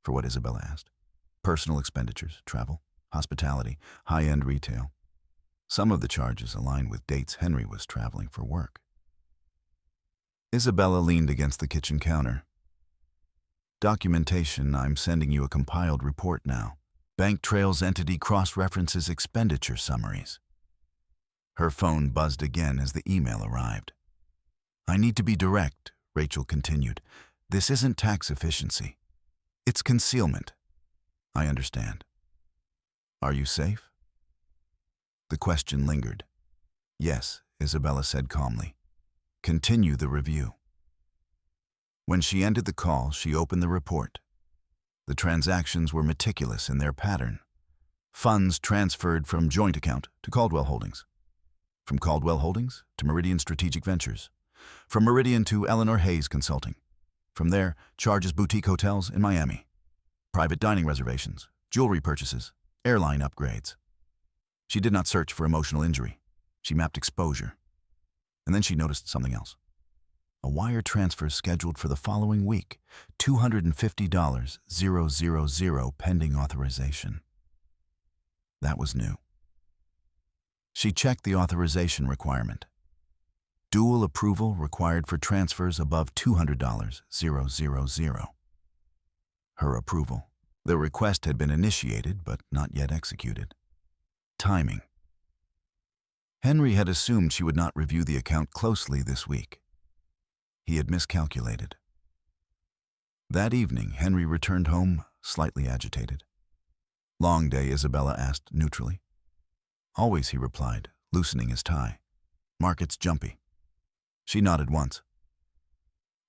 for what Isabella asked. Personal expenditures, travel, hospitality, high-end retail. Some of the charges align with dates Henry was traveling for work. Isabella leaned against the kitchen counter. Documentation, I'm sending you a compiled report now. Bank trails entity cross-references expenditure summaries. Her phone buzzed again as the email arrived. I need to be direct, Rachel continued. This isn't tax efficiency. It's concealment. I understand. Are you safe? The question lingered. Yes, Isabella said calmly. Continue the review. When she ended the call, she opened the report. The transactions were meticulous in their pattern. Funds transferred from joint account to Caldwell Holdings. From Caldwell Holdings to Meridian Strategic Ventures. From Meridian to Eleanor Hayes Consulting. From there, charges boutique hotels in Miami. Private dining reservations, jewelry purchases, airline upgrades. She did not search for emotional injury. She mapped exposure. And then she noticed something else. A wire transfer scheduled for the following week, $250,000 pending authorization. That was new. She checked the authorization requirement. Dual approval required for transfers above $200,000. Her approval. The request had been initiated but not yet executed. Timing. Henry had assumed she would not review the account closely this week. He had miscalculated. That evening, Henry returned home slightly agitated. Long day, Isabella asked neutrally. Always, he replied, loosening his tie. Market's jumpy. She nodded once.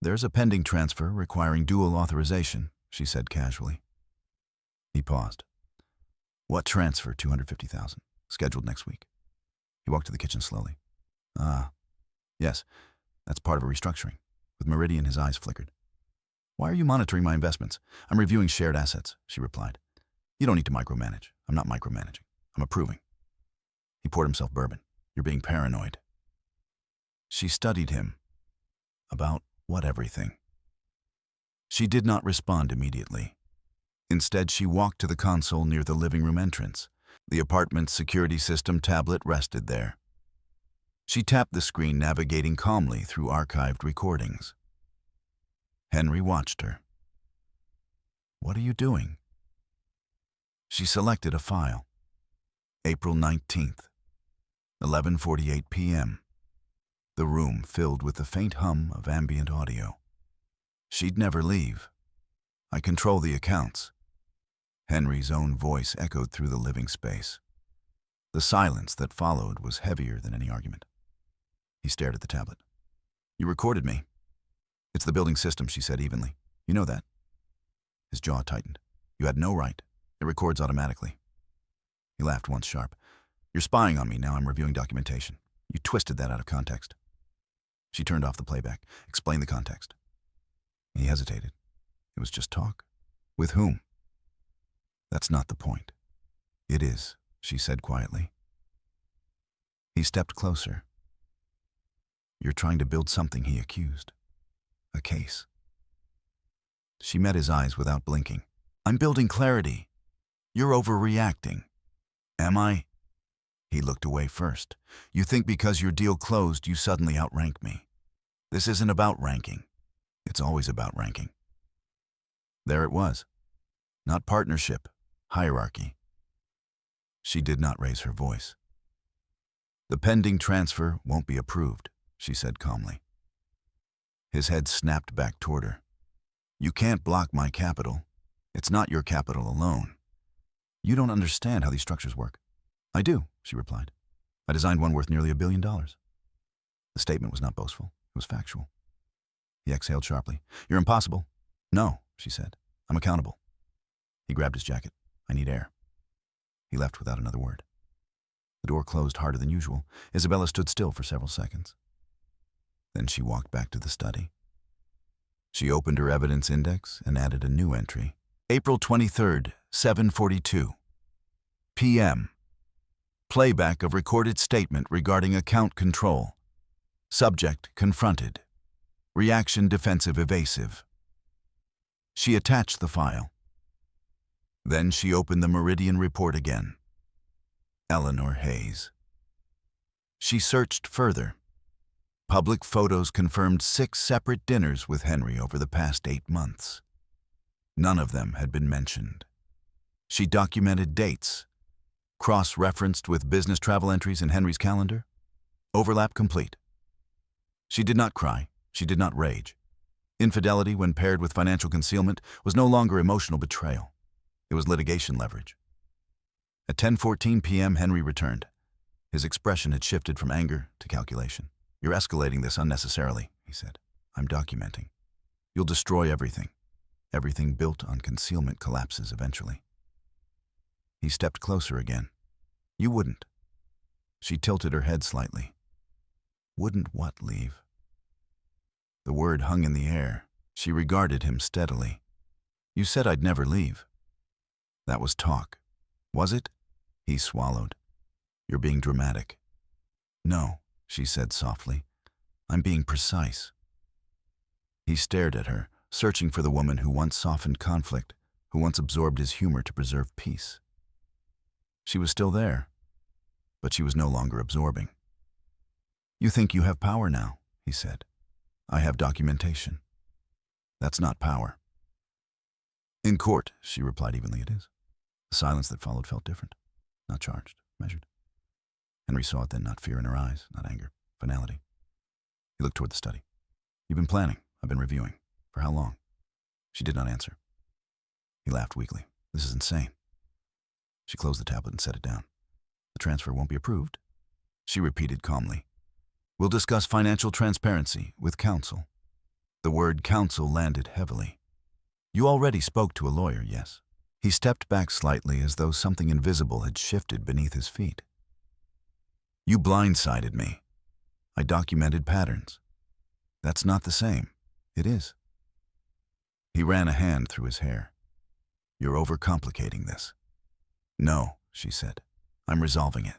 There's a pending transfer requiring dual authorization, she said casually. He paused. What transfer? $250,000. Scheduled next week. He walked to the kitchen slowly. Ah, yes, that's part of a restructuring. With Meridian, his eyes flickered. Why are you monitoring my investments? I'm reviewing shared assets, she replied. You don't need to micromanage. I'm not micromanaging. I'm approving. He poured himself bourbon. You're being paranoid. She studied him. About what everything? She did not respond immediately. Instead, she walked to the console near the living room entrance. The apartment's security system tablet rested there. She tapped the screen, navigating calmly through archived recordings. Henry watched her. What are you doing? She selected a file. April 19th, 11:48 p.m. The room filled with the faint hum of ambient audio. She'd never leave. I control the accounts. Henry's own voice echoed through the living space. The silence that followed was heavier than any argument. He stared at the tablet. You recorded me. It's the building system, she said evenly. You know that. His jaw tightened. You had no right. It records automatically. He laughed once sharp. You're spying on me, now I'm reviewing documentation. You twisted that out of context. She turned off the playback. Explain the context. He hesitated. It was just talk. With whom? That's not the point. It is, she said quietly. He stepped closer. You're trying to build something, he accused. A case. She met his eyes without blinking. I'm building clarity. You're overreacting. Am I? He looked away first. You think because your deal closed, you suddenly outrank me. This isn't about ranking. It's always about ranking. There it was. Not partnership, hierarchy. She did not raise her voice. The pending transfer won't be approved, she said calmly. His head snapped back toward her. You can't block my capital. It's not your capital alone. You don't understand how these structures work. I do, she replied. I designed one worth nearly $1 billion. The statement was not boastful. It was factual. He exhaled sharply. You're impossible. No, she said. I'm accountable. He grabbed his jacket. I need air. He left without another word. The door closed harder than usual. Isabella stood still for several seconds. Then she walked back to the study. She opened her evidence index and added a new entry. April 23rd, 7:42 p.m. Playback of recorded statement regarding account control. Subject confronted. Reaction defensive evasive. She attached the file. Then she opened the Meridian report again. Eleanor Hayes. She searched further. Public photos confirmed 6 separate dinners with Henry over the past 8 months. None of them had been mentioned. She documented dates. Cross-referenced with business travel entries in Henry's calendar. Overlap complete. She did not cry. She did not rage. Infidelity, when paired with financial concealment, was no longer emotional betrayal. It was litigation leverage. At 10:14 p.m., Henry returned. His expression had shifted from anger to calculation. You're escalating this unnecessarily, he said. I'm documenting. You'll destroy everything. Everything built on concealment collapses eventually. He stepped closer again. You wouldn't. She tilted her head slightly. Wouldn't what leave? The word hung in the air. She regarded him steadily. You said I'd never leave. That was talk. Was it? He swallowed. You're being dramatic. No, she said softly. I'm being precise. He stared at her, searching for the woman who once softened conflict, who once absorbed his humor to preserve peace. She was still there, but she was no longer absorbing. You think you have power now, he said. I have documentation. That's not power. In court, she replied evenly, it is. The silence that followed felt different, not charged, measured. Henry saw it then, not fear in her eyes, not anger, finality. He looked toward the study. You've been planning. I've been reviewing. For how long? She did not answer. He laughed weakly. This is insane. She closed the tablet and set it down. The transfer won't be approved. She repeated calmly. We'll discuss financial transparency with counsel. The word counsel landed heavily. You already spoke to a lawyer, yes? He stepped back slightly as though something invisible had shifted beneath his feet. You blindsided me. I documented patterns. That's not the same. It is. He ran a hand through his hair. You're overcomplicating this. No, she said. I'm resolving it.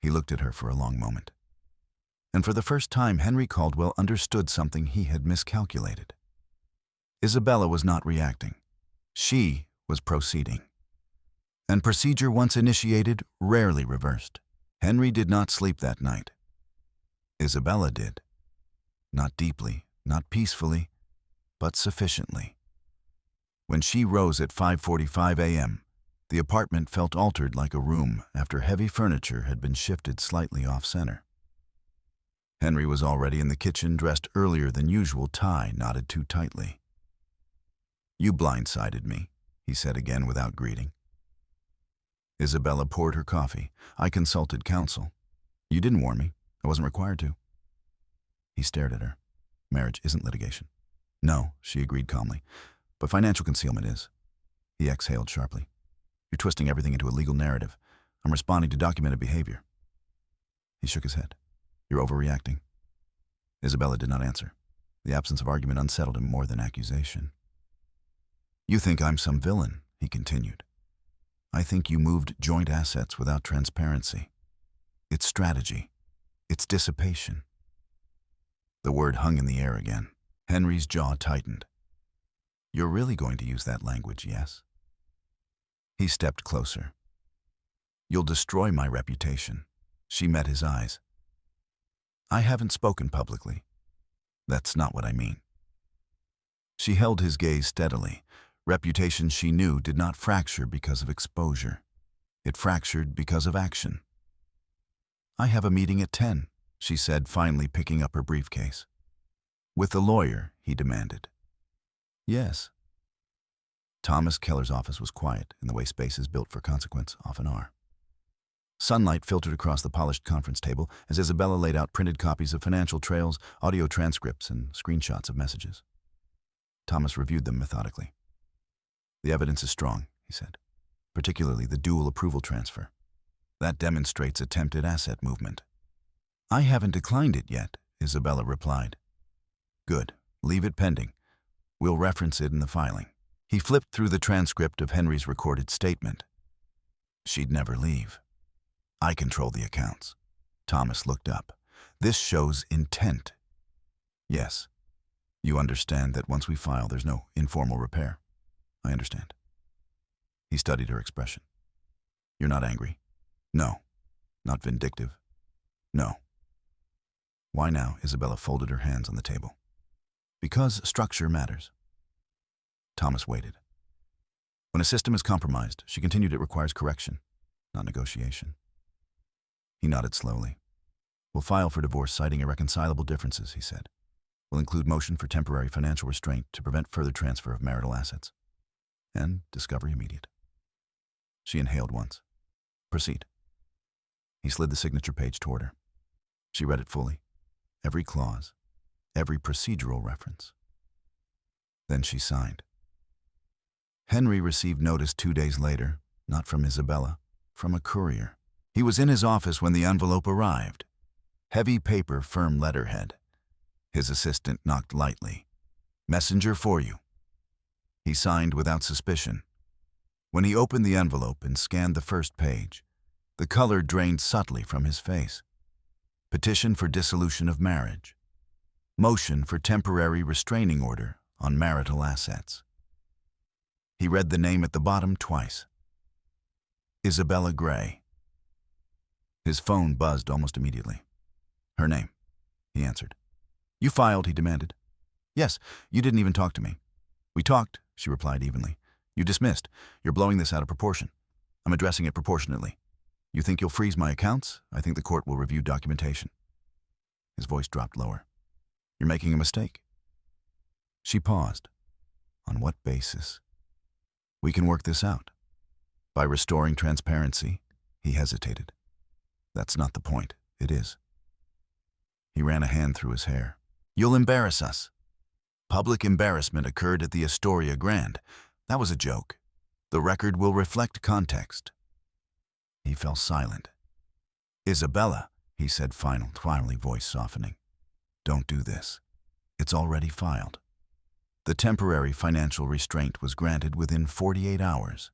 He looked at her for a long moment. And for the first time, Henry Caldwell understood something he had miscalculated. Isabella was not reacting. She was proceeding. And procedure once initiated, rarely reversed. Henry did not sleep that night. Isabella did. Not deeply, not peacefully, but sufficiently. When she rose at 5:45 a.m., the apartment felt altered like a room after heavy furniture had been shifted slightly off-center. Henry was already in the kitchen, dressed earlier than usual, tie knotted too tightly. You blindsided me, he said again without greeting. Isabella poured her coffee. I consulted counsel. You didn't warn me. I wasn't required to. He stared at her. Marriage isn't litigation. No, she agreed calmly, but financial concealment is. He exhaled sharply. You're twisting everything into a legal narrative. I'm responding to documented behavior. He shook his head. You're overreacting. Isabella did not answer. The absence of argument unsettled him more than accusation. You think I'm some villain, he continued. I think you moved joint assets without transparency. It's strategy. It's dissipation. The word hung in the air again. Henry's jaw tightened. You're really going to use that language, yes? He stepped closer. You'll destroy my reputation. She met his eyes. I haven't spoken publicly. That's not what I mean. She held his gaze steadily. Reputation, she knew, did not fracture because of exposure. It fractured because of action. I have a meeting at 10, she said, finally picking up her briefcase. With the lawyer, he demanded. Yes. Thomas Keller's office was quiet, in the way spaces built for consequence often are. Sunlight filtered across the polished conference table as Isabella laid out printed copies of financial trails, audio transcripts, and screenshots of messages. Thomas reviewed them methodically. The evidence is strong, he said, particularly the dual approval transfer. That demonstrates attempted asset movement. I haven't declined it yet, Isabella replied. Good. Leave it pending. We'll reference it in the filing. He flipped through the transcript of Henry's recorded statement. She'd never leave. I control the accounts. Thomas looked up. This shows intent. Yes. You understand that once we file, there's no informal repair. I understand. He studied her expression. You're not angry? No. Not vindictive? No. Why now? Isabella folded her hands on the table. Because structure matters. Thomas waited. When a system is compromised, she continued, it requires correction, not negotiation. He nodded slowly. We'll file for divorce citing irreconcilable differences, he said. We'll include motion for temporary financial restraint to prevent further transfer of marital assets. And discovery immediate. She inhaled once. Proceed. He slid the signature page toward her. She read it fully. Every clause. Every procedural reference. Then she signed. Henry received notice 2 days later, not from Isabella, from a courier. He was in his office when the envelope arrived. Heavy paper, firm letterhead. His assistant knocked lightly. Messenger for you. He signed without suspicion. When he opened the envelope and scanned the first page, the color drained subtly from his face. Petition for dissolution of marriage. Motion for temporary restraining order on marital assets. He read the name at the bottom twice. Isabella Gray. His phone buzzed almost immediately. Her name, he answered. You filed, he demanded. Yes, you didn't even talk to me. We talked, she replied evenly. You dismissed. You're blowing this out of proportion. I'm addressing it proportionately. You think you'll freeze my accounts? I think the court will review documentation. His voice dropped lower. You're making a mistake. She paused. On what basis? We can work this out. By restoring transparency, He hesitated. That's not the point. It is. He ran a hand through his hair. You'll embarrass us. Public embarrassment occurred at the Astoria Grand. That was a joke. The record will reflect context. He fell silent. Isabella, he said finally, voice softening. Don't do this. It's already filed. The temporary financial restraint was granted within 48 hours.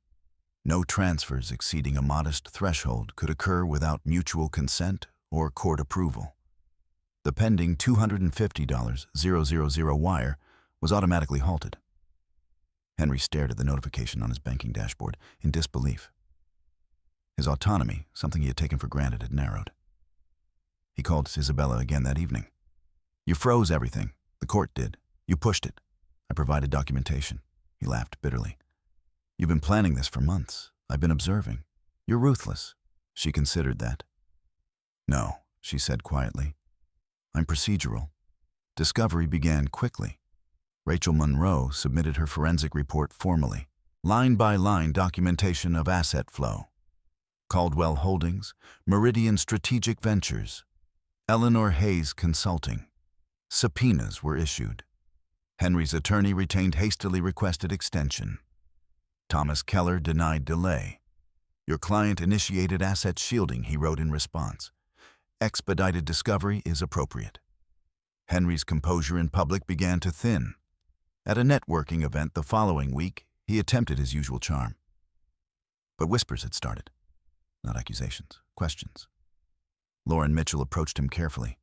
No transfers exceeding a modest threshold could occur without mutual consent or court approval. The pending $250,000 wire was automatically halted. Henry stared at the notification on his banking dashboard in disbelief. His autonomy, something he had taken for granted, had narrowed. He called Isabella again that evening. You froze everything. The court did. You pushed it. I provided documentation. He laughed bitterly. You've been planning this for months. I've been observing. You're ruthless. She considered that. No, she said quietly. I'm procedural. Discovery began quickly. Rachel Monroe submitted her forensic report formally. Line-by-line documentation of asset flow. Caldwell Holdings, Meridian Strategic Ventures, Eleanor Hayes Consulting. Subpoenas were issued. Henry's attorney retained hastily requested extension. Thomas Keller denied delay. Your client initiated asset shielding, he wrote in response. Expedited discovery is appropriate. Henry's composure in public began to thin. At a networking event the following week, he attempted his usual charm. But whispers had started. Not accusations, questions. Lauren Mitchell approached him carefully.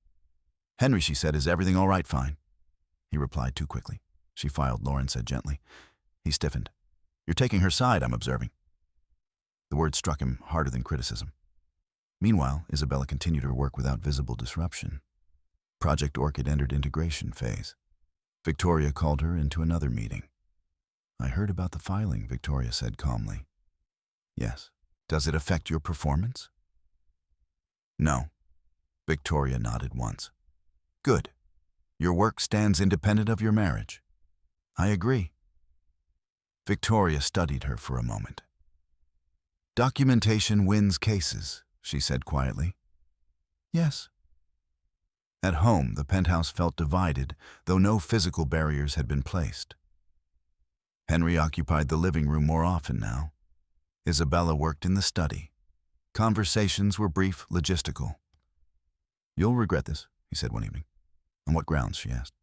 Henry, she said, is everything all right? Fine. He replied too quickly. She filed, Lauren said gently. He stiffened. You're taking her side, I'm observing. The word struck him harder than criticism. Meanwhile, Isabella continued her work without visible disruption. Project Orchid entered integration phase. Victoria called her into another meeting. I heard about the filing, Victoria said calmly. Yes. Does it affect your performance? No. Victoria nodded once. Good. Your work stands independent of your marriage. I agree. Victoria studied her for a moment. Documentation wins cases, she said quietly. Yes. At home, the penthouse felt divided, though no physical barriers had been placed. Henry occupied the living room more often now. Isabella worked in the study. Conversations were brief, logistical. You'll regret this, he said one evening. On what grounds, she asked.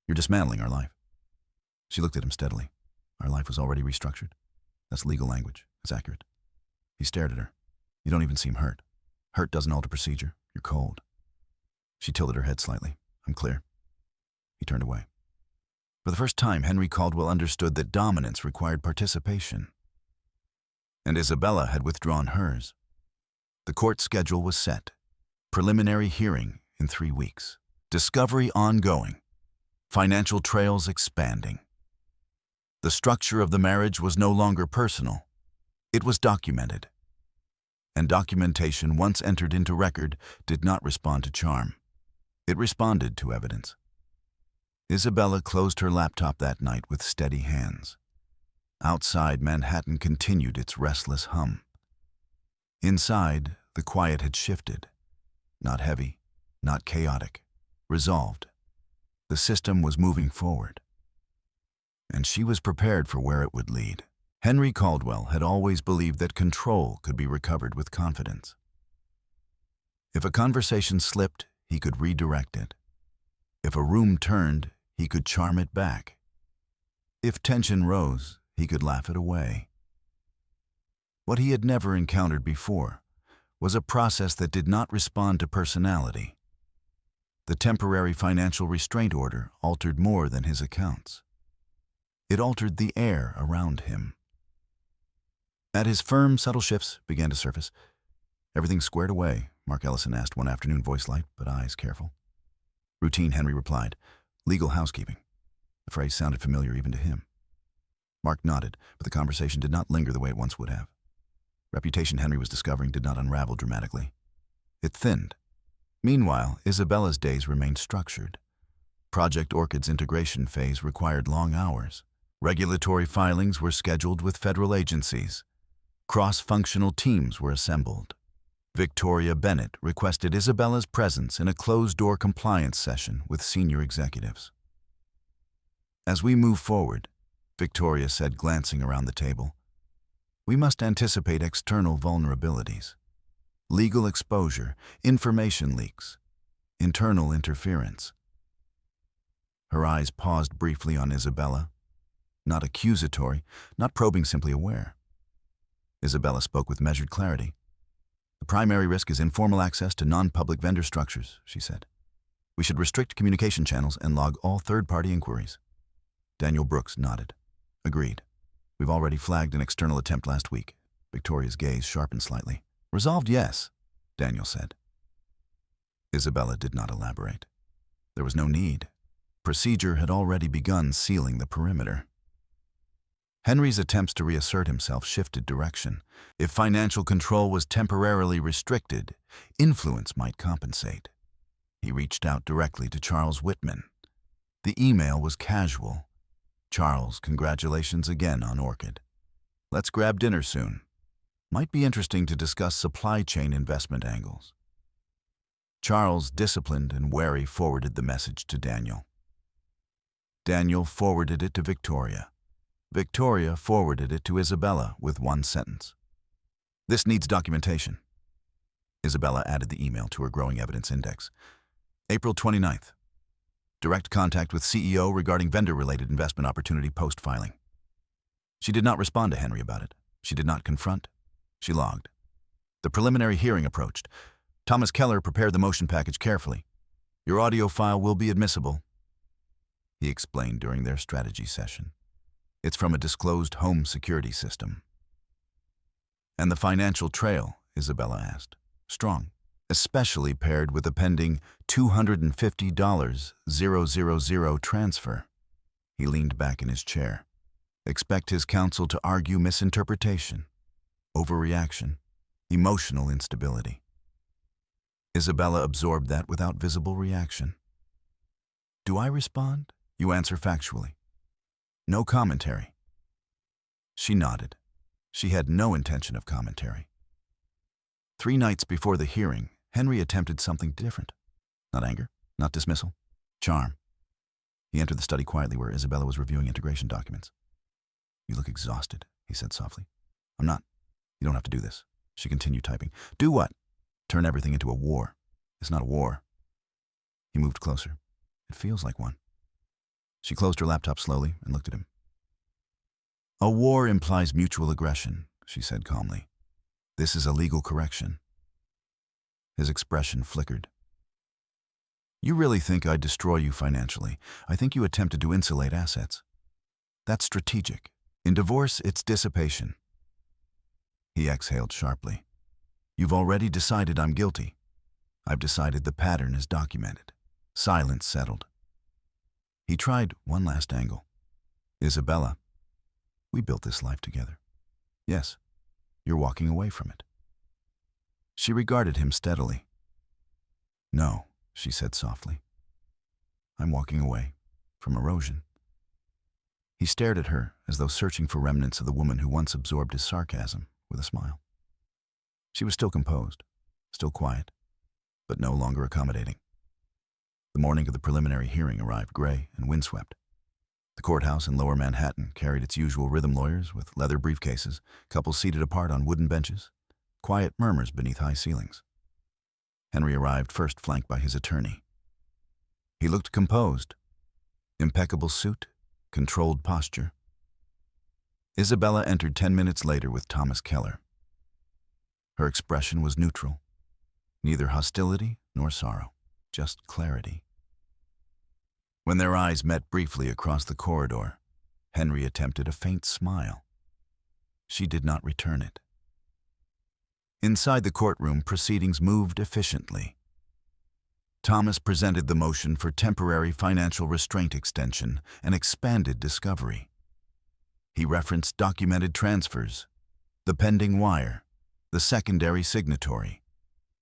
You're dismantling our life. She looked at him steadily. Our life was already restructured. That's legal language. It's accurate. He stared at her. You don't even seem hurt. Hurt doesn't alter procedure. You're cold. She tilted her head slightly. I'm clear. He turned away. For the first time, Henry Caldwell understood that dominance required participation. And Isabella had withdrawn hers. The court schedule was set. Preliminary hearing in 3 weeks. Discovery ongoing. Financial trails expanding. The structure of the marriage was no longer personal. It was documented. And documentation, once entered into record, did not respond to charm. It responded to evidence. Isabella closed her laptop that night with steady hands. Outside, Manhattan continued its restless hum. Inside, the quiet had shifted. Not heavy, not chaotic. Resolved. The system was moving forward. And she was prepared for where it would lead. Henry Caldwell had always believed that control could be recovered with confidence. If a conversation slipped, he could redirect it. If a room turned, he could charm it back. If tension rose, he could laugh it away. What he had never encountered before was a process that did not respond to personality. The temporary financial restraint order altered more than his accounts. It altered the air around him. At his firm, subtle shifts began to surface. Everything squared away, Mark Ellison asked one afternoon, voice light but eyes careful. Routine, Henry replied. Legal housekeeping. The phrase sounded familiar even to him. Mark nodded, but the conversation did not linger the way it once would have. Reputation, Henry was discovering, did not unravel dramatically. It thinned. Meanwhile, Isabella's days remained structured. Project Orchid's integration phase required long hours. Regulatory filings were scheduled with federal agencies. Cross-functional teams were assembled. Victoria Bennett requested Isabella's presence in a closed-door compliance session with senior executives. As we move forward, Victoria said, glancing around the table, we must anticipate external vulnerabilities, legal exposure, information leaks, internal interference. Her eyes paused briefly on Isabella, not accusatory, not probing, simply aware. Isabella spoke with measured clarity. The primary risk is informal access to non-public vendor structures, she said. We should restrict communication channels and log all third-party inquiries. Daniel Brooks nodded. Agreed. We've already flagged an external attempt last week. Victoria's gaze sharpened slightly. Resolved, yes, Daniel said. Isabella did not elaborate. There was no need. Procedure had already begun sealing the perimeter. Henry's attempts to reassert himself shifted direction. If financial control was temporarily restricted, influence might compensate. He reached out directly to Charles Whitman. The email was casual. Charles, congratulations again on Orchid. Let's grab dinner soon. Might be interesting to discuss supply chain investment angles. Charles, disciplined and wary, forwarded the message to Daniel. Daniel forwarded it to Victoria. Victoria forwarded it to Isabella with one sentence. This needs documentation. Isabella added the email to her growing evidence index. April 29th. Direct contact with CEO regarding vendor-related investment opportunity post-filing. She did not respond to Henry about it. She did not confront. She logged. The preliminary hearing approached. Thomas Keller prepared the motion package carefully. Your audio file will be admissible, he explained during their strategy session. It's from a disclosed home security system. And the financial trail, Isabella asked. Strong, especially paired with a pending $250,000 transfer. He leaned back in his chair. Expect his counsel to argue misinterpretation, overreaction, emotional instability. Isabella absorbed that without visible reaction. Do I respond? You answer factually. No commentary. She nodded. She had no intention of commentary. 3 nights before the hearing, Henry attempted something different. Not anger, not dismissal, charm. He entered the study quietly where Isabella was reviewing integration documents. You look exhausted, he said softly. I'm not. You don't have to do this. She continued typing. Do what? Turn everything into a war. It's not a war. He moved closer. It feels like one. She closed her laptop slowly and looked at him. A war implies mutual aggression, she said calmly. This is a legal correction. His expression flickered. You really think I'd destroy you financially? I think you attempted to insulate assets. That's strategic. In divorce, it's dissipation. He exhaled sharply. You've already decided I'm guilty. I've decided the pattern is documented. Silence settled. He tried one last angle. Isabella, we built this life together. Yes, you're walking away from it. She regarded him steadily. No, she said softly. I'm walking away from erosion. He stared at her as though searching for remnants of the woman who once absorbed his sarcasm with a smile. She was still composed, still quiet, but no longer accommodating. The morning of the preliminary hearing arrived gray and windswept. The courthouse in Lower Manhattan carried its usual rhythm lawyers with leather briefcases, couples seated apart on wooden benches, quiet murmurs beneath high ceilings. Henry arrived first, flanked by his attorney. He looked composed. Impeccable suit, controlled posture. Isabella entered 10 minutes later with Thomas Keller. Her expression was neutral, neither hostility nor sorrow, just clarity. When their eyes met briefly across the corridor, Henry attempted a faint smile. She did not return it. Inside the courtroom, proceedings moved efficiently. Thomas presented the motion for temporary financial restraint extension and expanded discovery. He referenced documented transfers, the pending wire, the secondary signatory.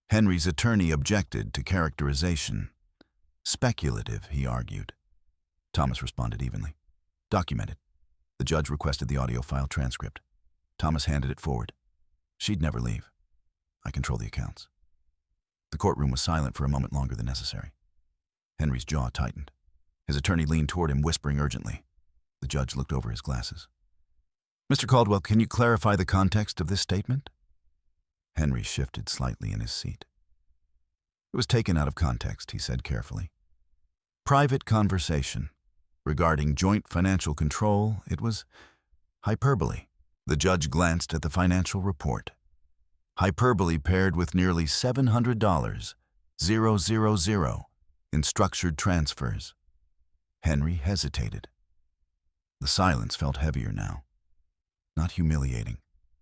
Henry's attorney objected to characterization. Speculative, he argued. Thomas responded evenly. Documented. The judge requested the audio file transcript. Thomas handed it forward. She'd never leave. I control the accounts. The courtroom was silent for a moment longer than necessary. Henry's jaw tightened. His attorney leaned toward him, whispering urgently. The judge looked over his glasses. Mr. Caldwell, can you clarify the context of this statement? Henry shifted slightly in his seat. It was taken out of context, he said carefully. Private conversation. Regarding joint financial control, it was hyperbole. The judge glanced at the financial report. Hyperbole paired with nearly $700, 000, in structured transfers. Henry hesitated. The silence felt heavier now. Not humiliating,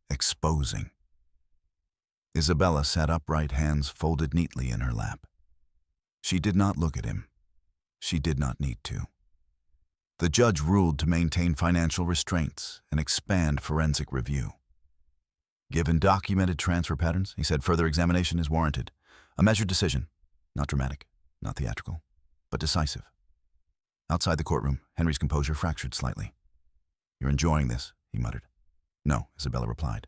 exposing. Isabella sat upright, hands folded neatly in her lap. She did not look at him. She did not need to. The judge ruled to maintain financial restraints and expand forensic review. Given documented transfer patterns, he said, further examination is warranted. A measured decision, not dramatic, not theatrical, but decisive. Outside the courtroom, Henry's composure fractured slightly. You're enjoying this, he muttered. No, Isabella replied.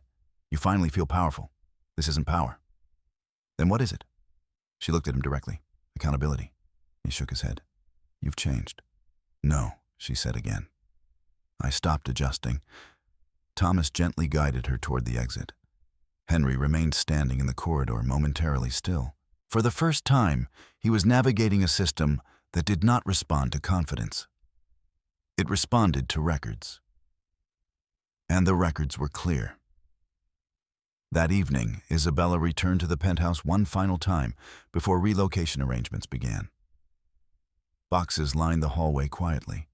You finally feel powerful. This isn't power. Then what is it? She looked at him directly. Accountability. He shook his head. You've changed. No, she said again. I stopped adjusting. Thomas gently guided her toward the exit. Henry remained standing in the corridor, momentarily still. For the first time, he was navigating a system that did not respond to confidence. It responded to records. And the records were clear. That evening, Isabella returned to the penthouse one final time before relocation arrangements began. Boxes lined the hallway quietly.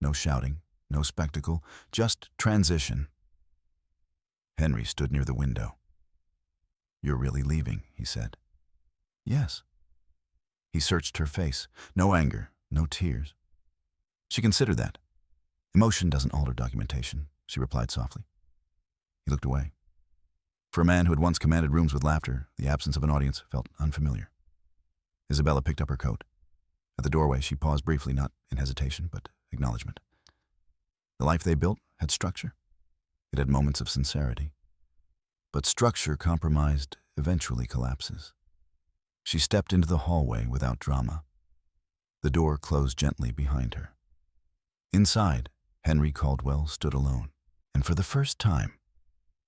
No shouting, no spectacle, just transition. Henry stood near the window. You're really leaving, he said. Yes. He searched her face. No anger, no tears. She considered that. Emotion doesn't alter documentation, she replied softly. He looked away. For a man who had once commanded rooms with laughter, the absence of an audience felt unfamiliar. Isabella picked up her coat. At the doorway, she paused briefly, not in hesitation, but acknowledgement. The life they built had structure. It had moments of sincerity. But structure compromised eventually collapses. She stepped into the hallway without drama. The door closed gently behind her. Inside, Henry Caldwell stood alone, and for the first time,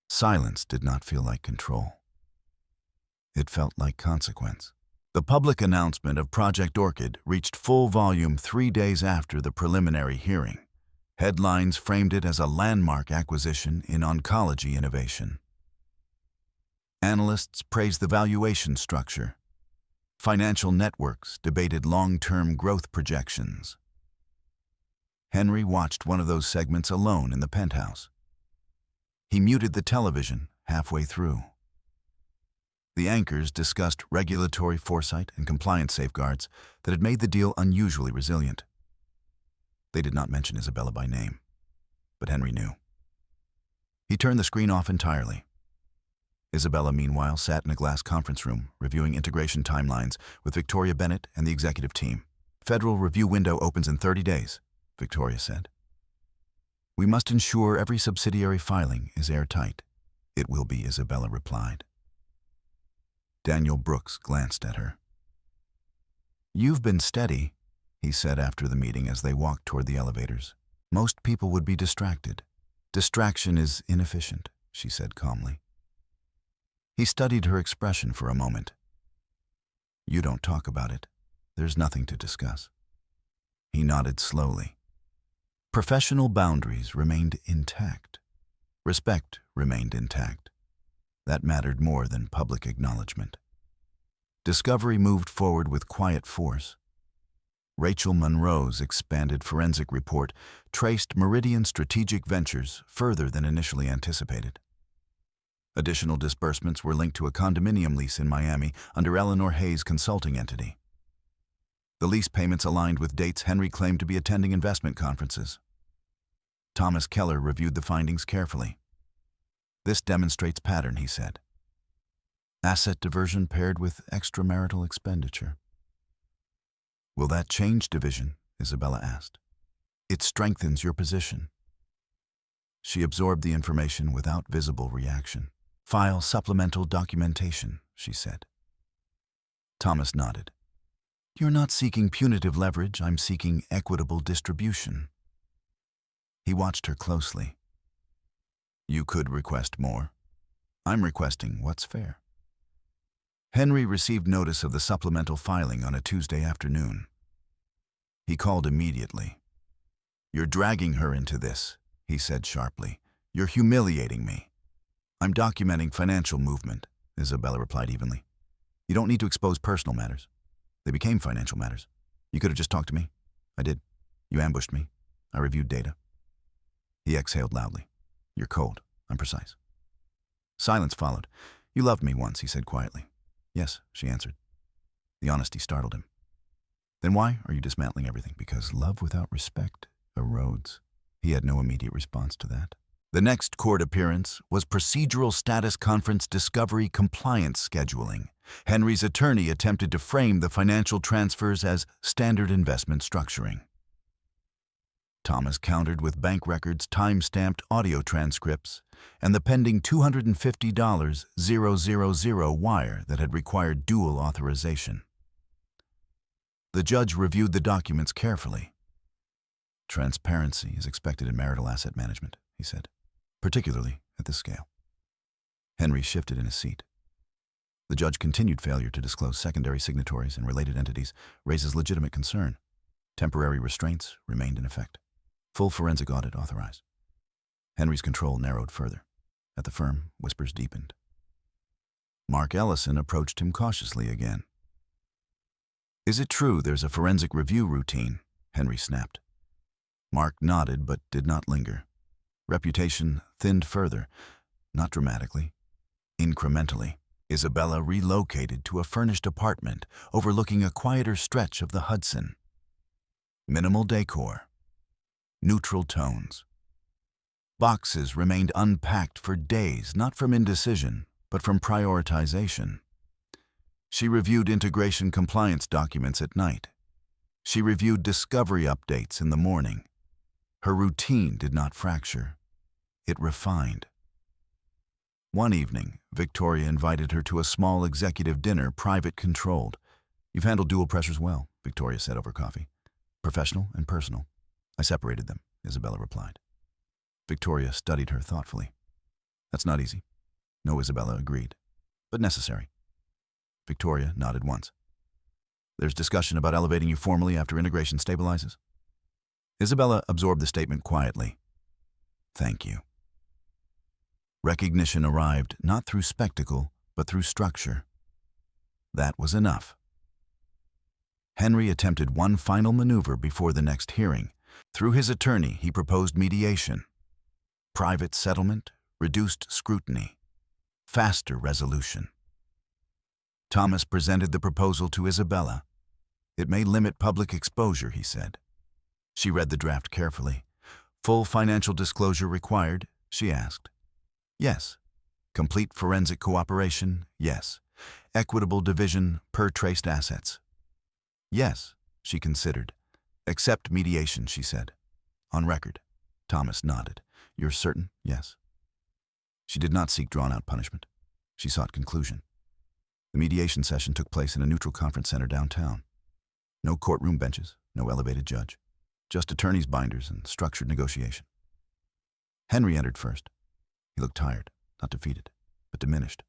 silence did not feel like control. It felt like consequence. The public announcement of Project Orchid reached full volume 3 days after the preliminary hearing. Headlines framed it as a landmark acquisition in oncology innovation. Analysts praised the valuation structure. Financial networks debated long-term growth projections. Henry watched one of those segments alone in the penthouse. He muted the television halfway through. The anchors discussed regulatory foresight and compliance safeguards that had made the deal unusually resilient. They did not mention Isabella by name, but Henry knew. He turned the screen off entirely. Isabella, meanwhile, sat in a glass conference room, reviewing integration timelines with Victoria Bennett and the executive team. Federal review window opens in 30 days, Victoria said. We must ensure every subsidiary filing is airtight. It will be, Isabella replied. Daniel Brooks glanced at her. You've been steady, he said after the meeting as they walked toward the elevators. Most people would be distracted. Distraction is inefficient, she said calmly. He studied her expression for a moment. You don't talk about it. There's nothing to discuss. He nodded slowly. Professional boundaries remained intact. Respect remained intact. That mattered more than public acknowledgement. Discovery moved forward with quiet force. Rachel Monroe's expanded forensic report traced Meridian Strategic Ventures further than initially anticipated. Additional disbursements were linked to a condominium lease in Miami under Eleanor Hayes' consulting entity. The lease payments aligned with dates Henry claimed to be attending investment conferences. Thomas Keller reviewed the findings carefully. This demonstrates pattern, he said. Asset diversion paired with extramarital expenditure. Will that change division? Isabella asked. It strengthens your position. She absorbed the information without visible reaction. File supplemental documentation, she said. Thomas nodded. You're not seeking punitive leverage, I'm seeking equitable distribution. He watched her closely. You could request more. I'm requesting what's fair. Henry received notice of the supplemental filing on a Tuesday afternoon. He called immediately. You're dragging her into this, he said sharply. You're humiliating me. I'm documenting financial movement, Isabella replied evenly. You don't need to expose personal matters. They became financial matters. You could have just talked to me. I did. You ambushed me. I reviewed data. He exhaled loudly. You're cold. I'm precise. Silence followed. You loved me once, he said quietly. Yes, she answered. The honesty startled him. Then why are you dismantling everything? Because love without respect erodes. He had no immediate response to that. The next court appearance was procedural status conference discovery compliance scheduling. Henry's attorney attempted to frame the financial transfers as standard investment structuring. Thomas countered with bank records, time-stamped audio transcripts, and the pending $250,000 wire that had required dual authorization. The judge reviewed the documents carefully. Transparency is expected in marital asset management, he said, particularly at this scale. Henry shifted in his seat. The judge continued failure to disclose secondary signatories and related entities raises legitimate concern. Temporary restraints remained in effect. Full forensic audit authorized. Henry's control narrowed further. At the firm, whispers deepened. Mark Ellison approached him cautiously again. Is it true there's a forensic review routine? Henry snapped. Mark nodded but did not linger. Reputation thinned further, not dramatically, incrementally. Isabella relocated to a furnished apartment overlooking a quieter stretch of the Hudson. Minimal decor. Neutral tones. Boxes remained unpacked for days, not from indecision, but from prioritization. She reviewed integration compliance documents at night. She reviewed discovery updates in the morning. Her routine did not fracture. It refined. One evening, Victoria invited her to a small executive dinner, private controlled. You've handled dual pressures well, Victoria said over coffee. Professional and personal. I separated them, Isabella replied. Victoria studied her thoughtfully. That's not easy. No, Isabella agreed. But necessary. Victoria nodded once. There's discussion about elevating you formally after integration stabilizes. Isabella absorbed the statement quietly. Thank you. Recognition arrived not through spectacle, but through structure. That was enough. Henry attempted one final maneuver before the next hearing. Through his attorney, he proposed mediation. Private settlement, reduced scrutiny, faster resolution. Thomas presented the proposal to Isabella. It may limit public exposure, he said. She read the draft carefully. Full financial disclosure required, she asked. Yes. Complete forensic cooperation, yes. Equitable division per traced assets. Yes, she considered. Accept mediation, she said. On record. Thomas nodded. You're certain? Yes. She did not seek drawn-out punishment. She sought conclusion. The mediation session took place in a neutral conference center downtown. No courtroom benches, no elevated judge. Just attorneys' binders and structured negotiation. Henry entered first. He looked tired, not defeated, but diminished.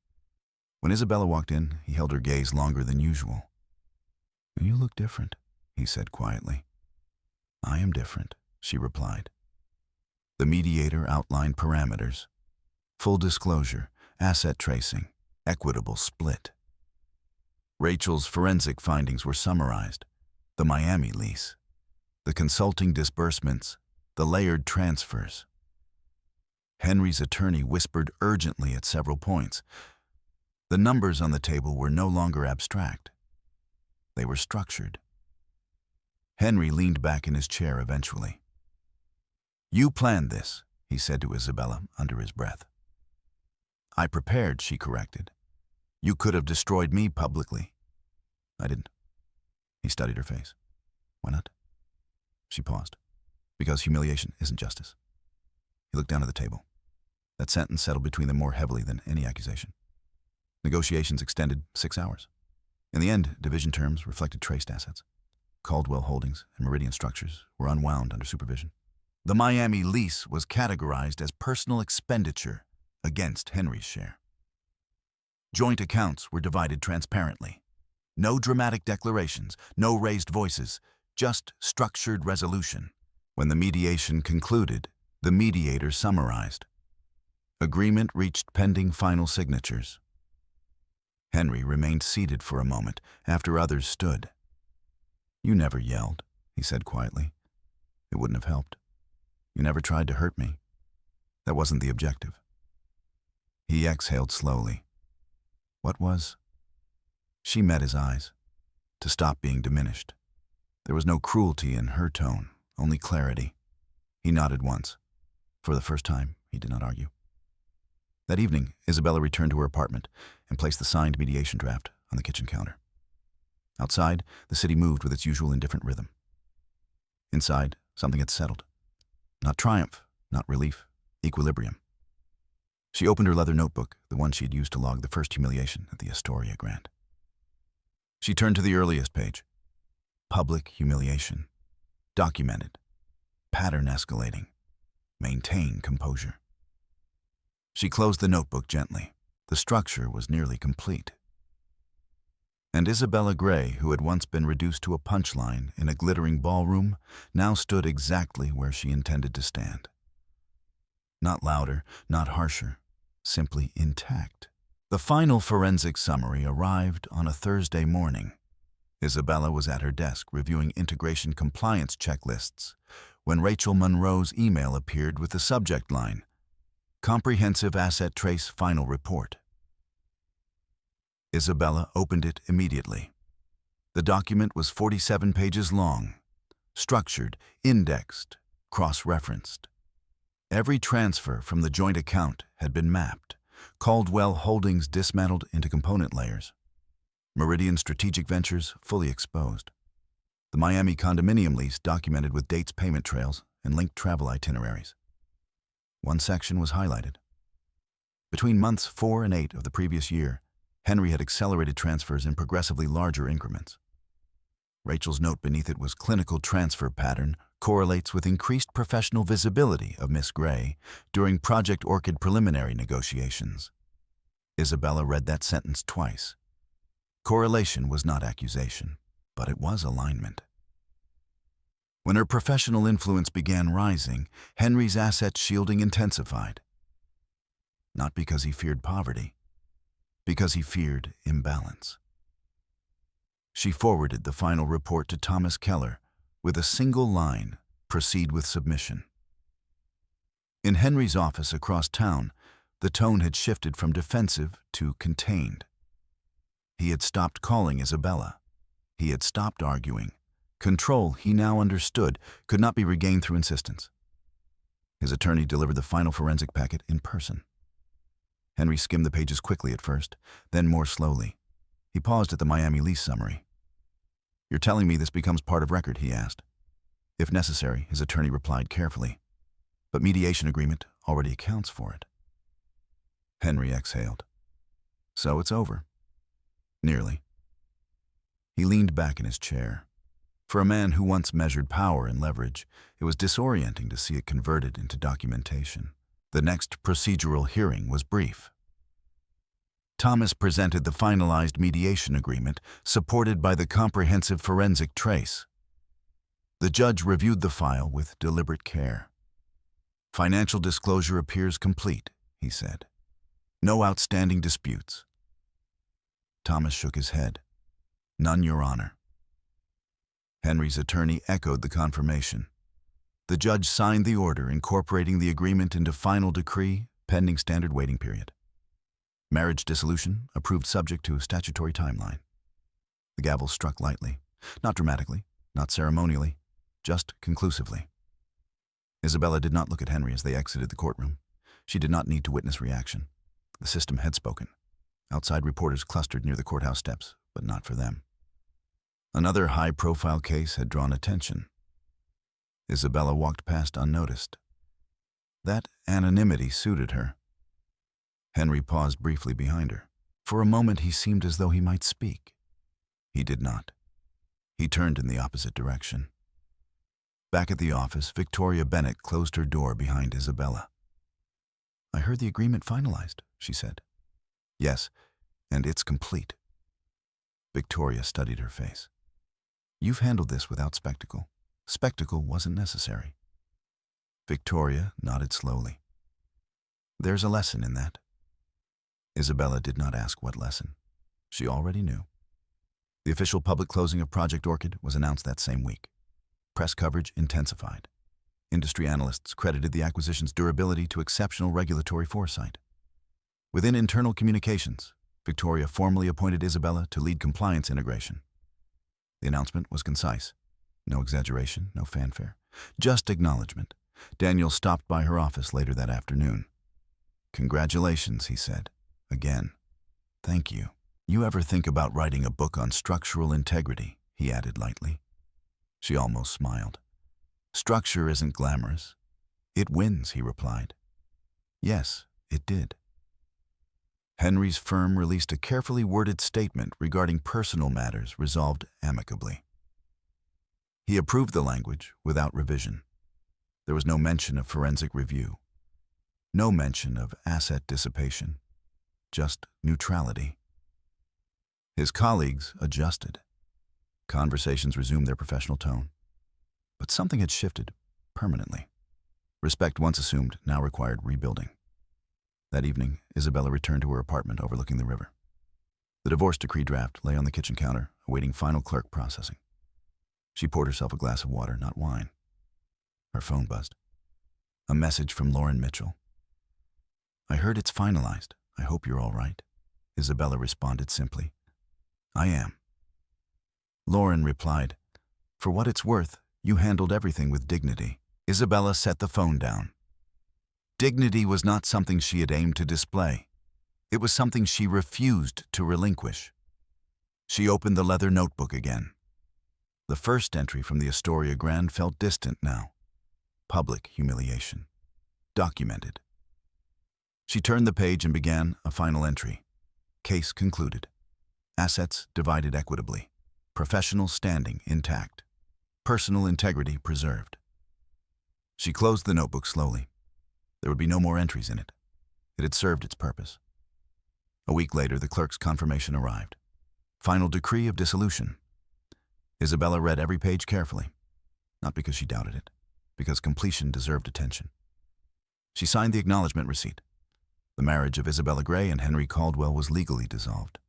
When Isabella walked in, he held her gaze longer than usual. You look different, he said quietly. I am different, she replied. The mediator outlined parameters. Full disclosure, asset tracing, equitable split. Rachel's forensic findings were summarized. The Miami lease, the consulting disbursements, the layered transfers. Henry's attorney whispered urgently at several points. The numbers on the table were no longer abstract. They were structured. Henry leaned back in his chair eventually. You planned this, he said to Isabella under his breath. I prepared, she corrected. You could have destroyed me publicly. I didn't. He studied her face. Why not? She paused. Because humiliation isn't justice. He looked down at the table. That sentence settled between them more heavily than any accusation. Negotiations extended 6 hours. In the end, division terms reflected traced assets. Caldwell holdings and Meridian structures were unwound under supervision. The Miami lease was categorized as personal expenditure against Henry's share. Joint accounts were divided transparently. No dramatic declarations, no raised voices, just structured resolution. When the mediation concluded, the mediator summarized. Agreement reached pending final signatures. Henry remained seated for a moment after others stood. "You never yelled," he said quietly. "It wouldn't have helped. You never tried to hurt me. That wasn't the objective." He exhaled slowly. What was? She met his eyes, to stop being diminished. There was no cruelty in her tone, only clarity. He nodded once. For the first time, he did not argue. That evening, Isabella returned to her apartment and placed the signed mediation draft on the kitchen counter. Outside, the city moved with its usual indifferent rhythm. Inside, something had settled. Not triumph, not relief, equilibrium. She opened her leather notebook, the one she had used to log the first humiliation at the Astoria Grant. She turned to the earliest page. Public humiliation. Documented. Pattern escalating. Maintain composure. She closed the notebook gently. The structure was nearly complete. And Isabella Gray, who had once been reduced to a punchline in a glittering ballroom, now stood exactly where she intended to stand. Not louder, not harsher, simply intact. The final forensic summary arrived on a Thursday morning. Isabella was at her desk reviewing integration compliance checklists when Rachel Monroe's email appeared with the subject line, "Comprehensive Asset Trace Final Report." Isabella opened it immediately. The document was 47 pages long, structured, indexed, cross-referenced. Every transfer from the joint account had been mapped, Caldwell holdings dismantled into component layers, Meridian strategic ventures fully exposed, the Miami condominium lease documented with dates, payment trails, and linked travel itineraries. One section was highlighted. Between months 4 and 8 of the previous year, Henry had accelerated transfers in progressively larger increments. Rachel's note beneath it was clinical transfer pattern correlates with increased professional visibility of Miss Gray during Project Orchid preliminary negotiations. Isabella read that sentence twice. Correlation was not accusation, but it was alignment. When her professional influence began rising, Henry's asset shielding intensified. Not because he feared poverty, because he feared imbalance. She forwarded the final report to Thomas Keller with a single line, "Proceed with submission." In Henry's office across town, the tone had shifted from defensive to contained. He had stopped calling Isabella. He had stopped arguing. Control, he now understood, could not be regained through insistence. His attorney delivered the final forensic packet in person. Henry skimmed the pages quickly at first, then more slowly. He paused at the Miami lease summary. "You're telling me this becomes part of record?" he asked. If necessary, his attorney replied carefully. "But mediation agreement already accounts for it." Henry exhaled. "So it's over." Nearly. He leaned back in his chair. For a man who once measured power and leverage, it was disorienting to see it converted into documentation. The next procedural hearing was brief. Thomas presented the finalized mediation agreement, supported by the comprehensive forensic trace. The judge reviewed the file with deliberate care. "Financial disclosure appears complete," he said. "No outstanding disputes." Thomas shook his head. "None, Your Honor." Henry's attorney echoed the confirmation. The judge signed the order incorporating the agreement into final decree, pending standard waiting period. Marriage dissolution approved subject to a statutory timeline. The gavel struck lightly, not dramatically, not ceremonially, just conclusively. Isabella did not look at Henry as they exited the courtroom. She did not need to witness reaction. The system had spoken. Outside reporters clustered near the courthouse steps, but not for them. Another high-profile case had drawn attention. Isabella walked past unnoticed. That anonymity suited her. Henry paused briefly behind her. For a moment he seemed as though he might speak. He did not. He turned in the opposite direction. Back at the office, Victoria Bennett closed her door behind Isabella. "I heard the agreement finalized," she said. "Yes, and it's complete." Victoria studied her face. "You've handled this without spectacle. Spectacle wasn't necessary." Victoria nodded slowly. "There's a lesson in that." Isabella did not ask what lesson. She already knew. The official public closing of Project Orchid was announced that same week. Press coverage intensified. Industry analysts credited the acquisition's durability to exceptional regulatory foresight. Within internal communications, Victoria formally appointed Isabella to lead compliance integration. The announcement was concise. No exaggeration, no fanfare, just acknowledgement. Daniel stopped by her office later that afternoon. "Congratulations," he said. "Again. Thank you. You ever think about writing a book on structural integrity?" he added lightly. She almost smiled. "Structure isn't glamorous. It wins," he replied. Yes, it did. Henry's firm released a carefully worded statement regarding personal matters resolved amicably. He approved the language without revision. There was no mention of forensic review, no mention of asset dissipation, just neutrality. His colleagues adjusted. Conversations resumed their professional tone. But something had shifted permanently. Respect once assumed now required rebuilding. That evening, Isabella returned to her apartment overlooking the river. The divorce decree draft lay on the kitchen counter, awaiting final clerk processing. She poured herself a glass of water, not wine. Her phone buzzed. A message from Lauren Mitchell. "I heard it's finalized. I hope you're all right." Isabella responded simply. "I am." Lauren replied, "For what it's worth, you handled everything with dignity." Isabella set the phone down. Dignity was not something she had aimed to display. It was something she refused to relinquish. She opened the leather notebook again. The first entry from the Astoria Grand felt distant now. Public humiliation. Documented. She turned the page and began a final entry. Case concluded. Assets divided equitably. Professional standing intact. Personal integrity preserved. She closed the notebook slowly. There would be no more entries in it. It had served its purpose. A week later, the clerk's confirmation arrived. Final decree of dissolution. Isabella read every page carefully, not because she doubted it, because completion deserved attention. She signed the acknowledgement receipt. The marriage of Isabella Gray and Henry Caldwell was legally dissolved.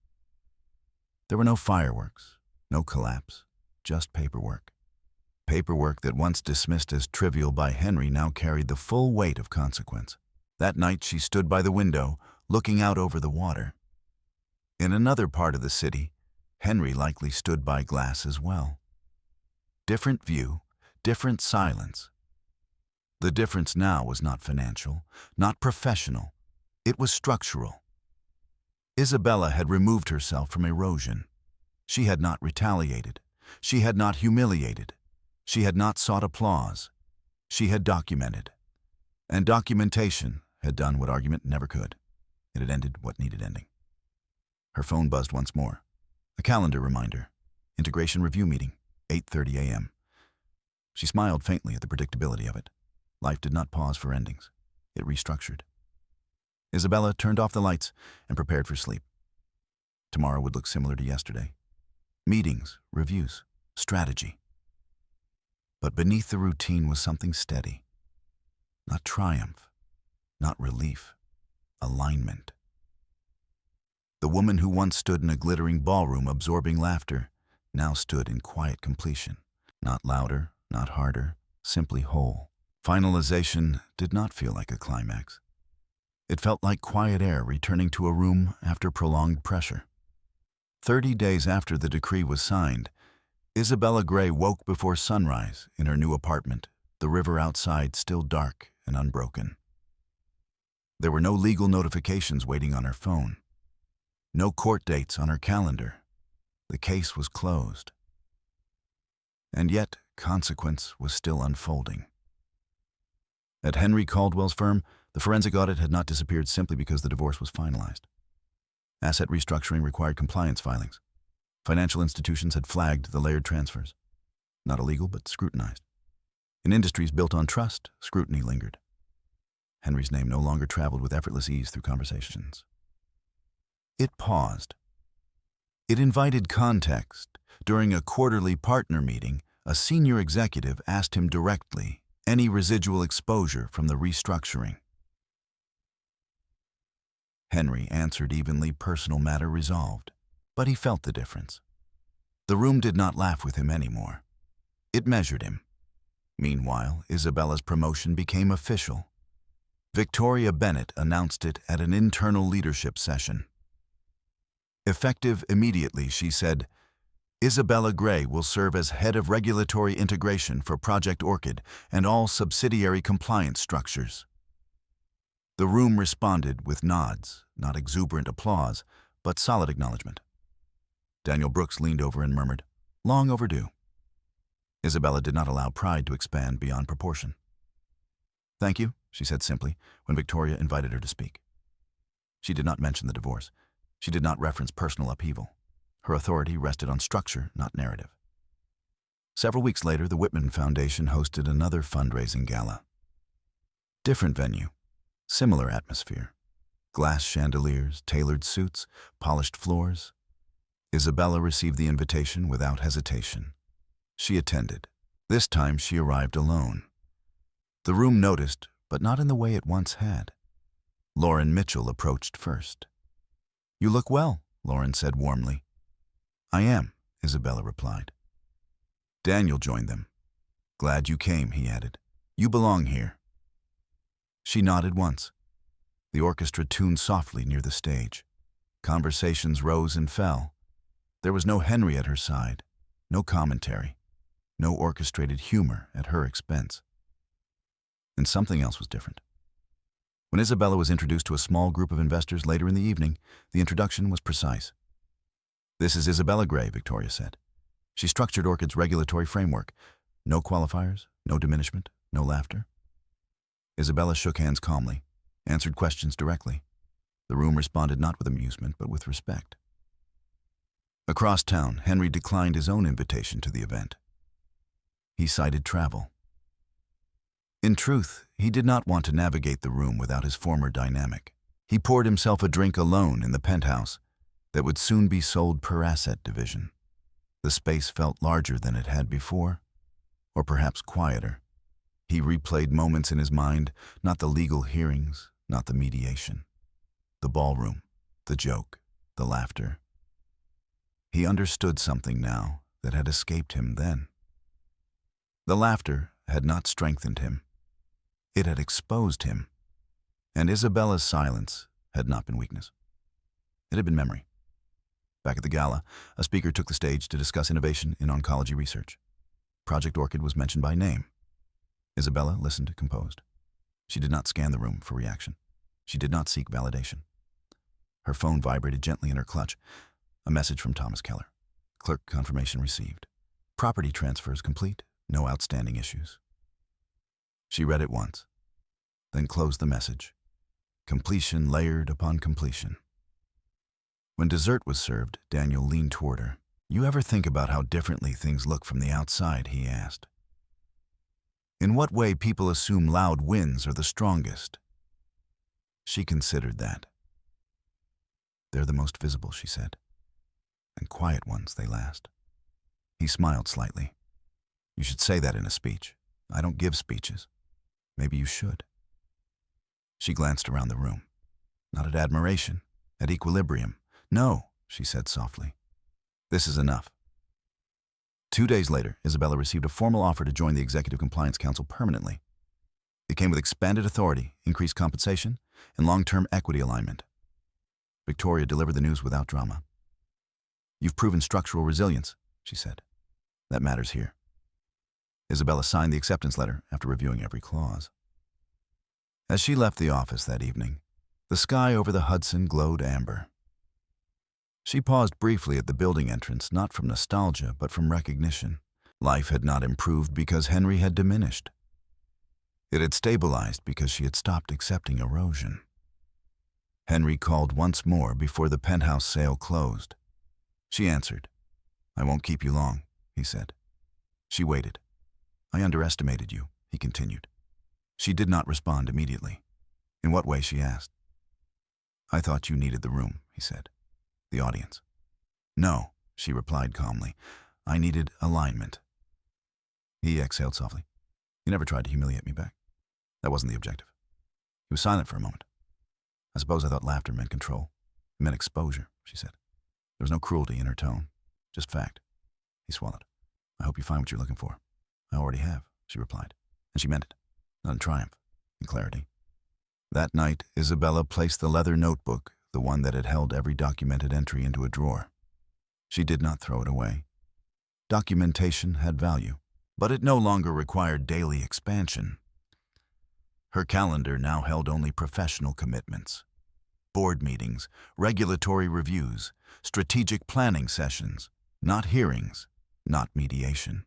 There were no fireworks, no collapse, just paperwork. Paperwork that once dismissed as trivial by Henry now carried the full weight of consequence. That night she stood by the window, looking out over the water. In another part of the city, Henry likely stood by glass as well. Different view, different silence. The difference now was not financial, not professional. It was structural. Isabella had removed herself from erosion. She had not retaliated. She had not humiliated. She had not sought applause. She had documented. And documentation had done what argument never could. It had ended what needed ending. Her phone buzzed once more. A calendar reminder. Integration review meeting, 8:30 a.m. She smiled faintly at the predictability of it. Life did not pause for endings. It restructured. Isabella turned off the lights and prepared for sleep. Tomorrow would look similar to yesterday. Meetings, reviews, strategy. But beneath the routine was something steady. Not triumph, not relief, alignment. The woman who once stood in a glittering ballroom absorbing laughter now stood in quiet completion. Not louder, not harder, simply whole. Finalization did not feel like a climax. It felt like quiet air returning to a room after prolonged pressure. 30 days after the decree was signed, Isabella Gray woke before sunrise in her new apartment, the river outside still dark and unbroken. There were no legal notifications waiting on her phone. No court dates on her calendar. The case was closed. And yet, consequence was still unfolding. At Henry Caldwell's firm, The forensic audit had not disappeared simply because the divorce was finalized. Asset restructuring required compliance filings. Financial institutions had flagged the layered transfers. Not illegal, but scrutinized. In industries built on trust, scrutiny lingered. Henry's name no longer traveled with effortless ease through conversations. It paused. It invited context. During a quarterly partner meeting, a senior executive asked him directly any residual exposure from the restructuring. Henry answered evenly, personal matter resolved, but he felt the difference. The room did not laugh with him anymore. It measured him. Meanwhile, Isabella's promotion became official. Victoria Bennett announced it at an internal leadership session. Effective immediately, she said, Isabella Gray will serve as head of regulatory integration for Project Orchid and all subsidiary compliance structures. The room responded with nods, not exuberant applause, but solid acknowledgement. Daniel Brooks leaned over and murmured, "Long overdue." Isabella did not allow pride to expand beyond proportion. "Thank you," she said simply, when Victoria invited her to speak. She did not mention the divorce. She did not reference personal upheaval. Her authority rested on structure, not narrative. Several weeks later, the Whitman Foundation hosted another fundraising gala. Different venue, similar atmosphere. Glass chandeliers, tailored suits, polished floors. Isabella received the invitation without hesitation. She attended. This time she arrived alone. The room noticed, but not in the way it once had. Lauren Mitchell approached first. "You look well," Lauren said warmly. "I am," Isabella replied. Daniel joined them. "Glad you came," he added. "You belong here." She nodded once. The orchestra tuned softly near the stage. Conversations rose and fell. There was no Henry at her side, no commentary, no orchestrated humor at her expense. And something else was different. When Isabella was introduced to a small group of investors later in the evening, the introduction was precise. "This is Isabella Gray," Victoria said. She structured Orchid's regulatory framework. No qualifiers, no diminishment, no laughter. Isabella shook hands calmly, answered questions directly. The room responded not with amusement, but with respect. Across town, Henry declined his own invitation to the event. He cited travel. In truth, he did not want to navigate the room without his former dynamic. He poured himself a drink alone in the penthouse that would soon be sold per asset division. The space felt larger than it had before, or perhaps quieter. He replayed moments in his mind, not the legal hearings, not the mediation. The ballroom, the joke, the laughter. He understood something now that had escaped him then. The laughter had not strengthened him. It had exposed him, and Isabella's silence had not been weakness. It had been memory. Back at the gala, a speaker took the stage to discuss innovation in oncology research. Project Orchid was mentioned by name. Isabella listened composed. She did not scan the room for reaction. She did not seek validation. Her phone vibrated gently in her clutch. A message from Thomas Keller. Clerk confirmation received. Property transfers complete. No outstanding issues. She read it once, then closed the message. Completion layered upon completion. When dessert was served, Daniel leaned toward her. "You ever think about how differently things look from the outside?" he asked. "In what way people assume loud wins are the strongest?" She considered that. "They're the most visible," she said. "And quiet ones, they last." He smiled slightly. "You should say that in a speech. I don't give speeches. Maybe you should." She glanced around the room. Not at admiration, at equilibrium. "No," she said softly. "This is enough." 2 days later, Isabella received a formal offer to join the Executive Compliance Council permanently. It came with expanded authority, increased compensation, and long-term equity alignment. Victoria delivered the news without drama. "You've proven structural resilience," she said. "That matters here." Isabella signed the acceptance letter after reviewing every clause. As she left the office that evening, the sky over the Hudson glowed amber. She paused briefly at the building entrance, not from nostalgia, but from recognition. Life had not improved because Henry had diminished. It had stabilized because she had stopped accepting erosion. Henry called once more before the penthouse sale closed. She answered. "I won't keep you long," he said. She waited. "I underestimated you," he continued. She did not respond immediately. "In what way?" she asked. "I thought you needed the room," he said. "The audience." "No," she replied calmly. "I needed alignment." He exhaled softly. "You never tried to humiliate me back. That wasn't the objective." He was silent for a moment. "I suppose I thought laughter meant control. It meant exposure," she said. There was no cruelty in her tone, just fact. He swallowed. "I hope you find what you're looking for." "I already have," she replied. And she meant it, not in triumph, in clarity. That night, Isabella placed the leather notebook, the one that had held every documented entry, into a drawer. She did not throw it away. Documentation had value, but it no longer required daily expansion. Her calendar now held only professional commitments. Board meetings, regulatory reviews, strategic planning sessions, not hearings, not mediation.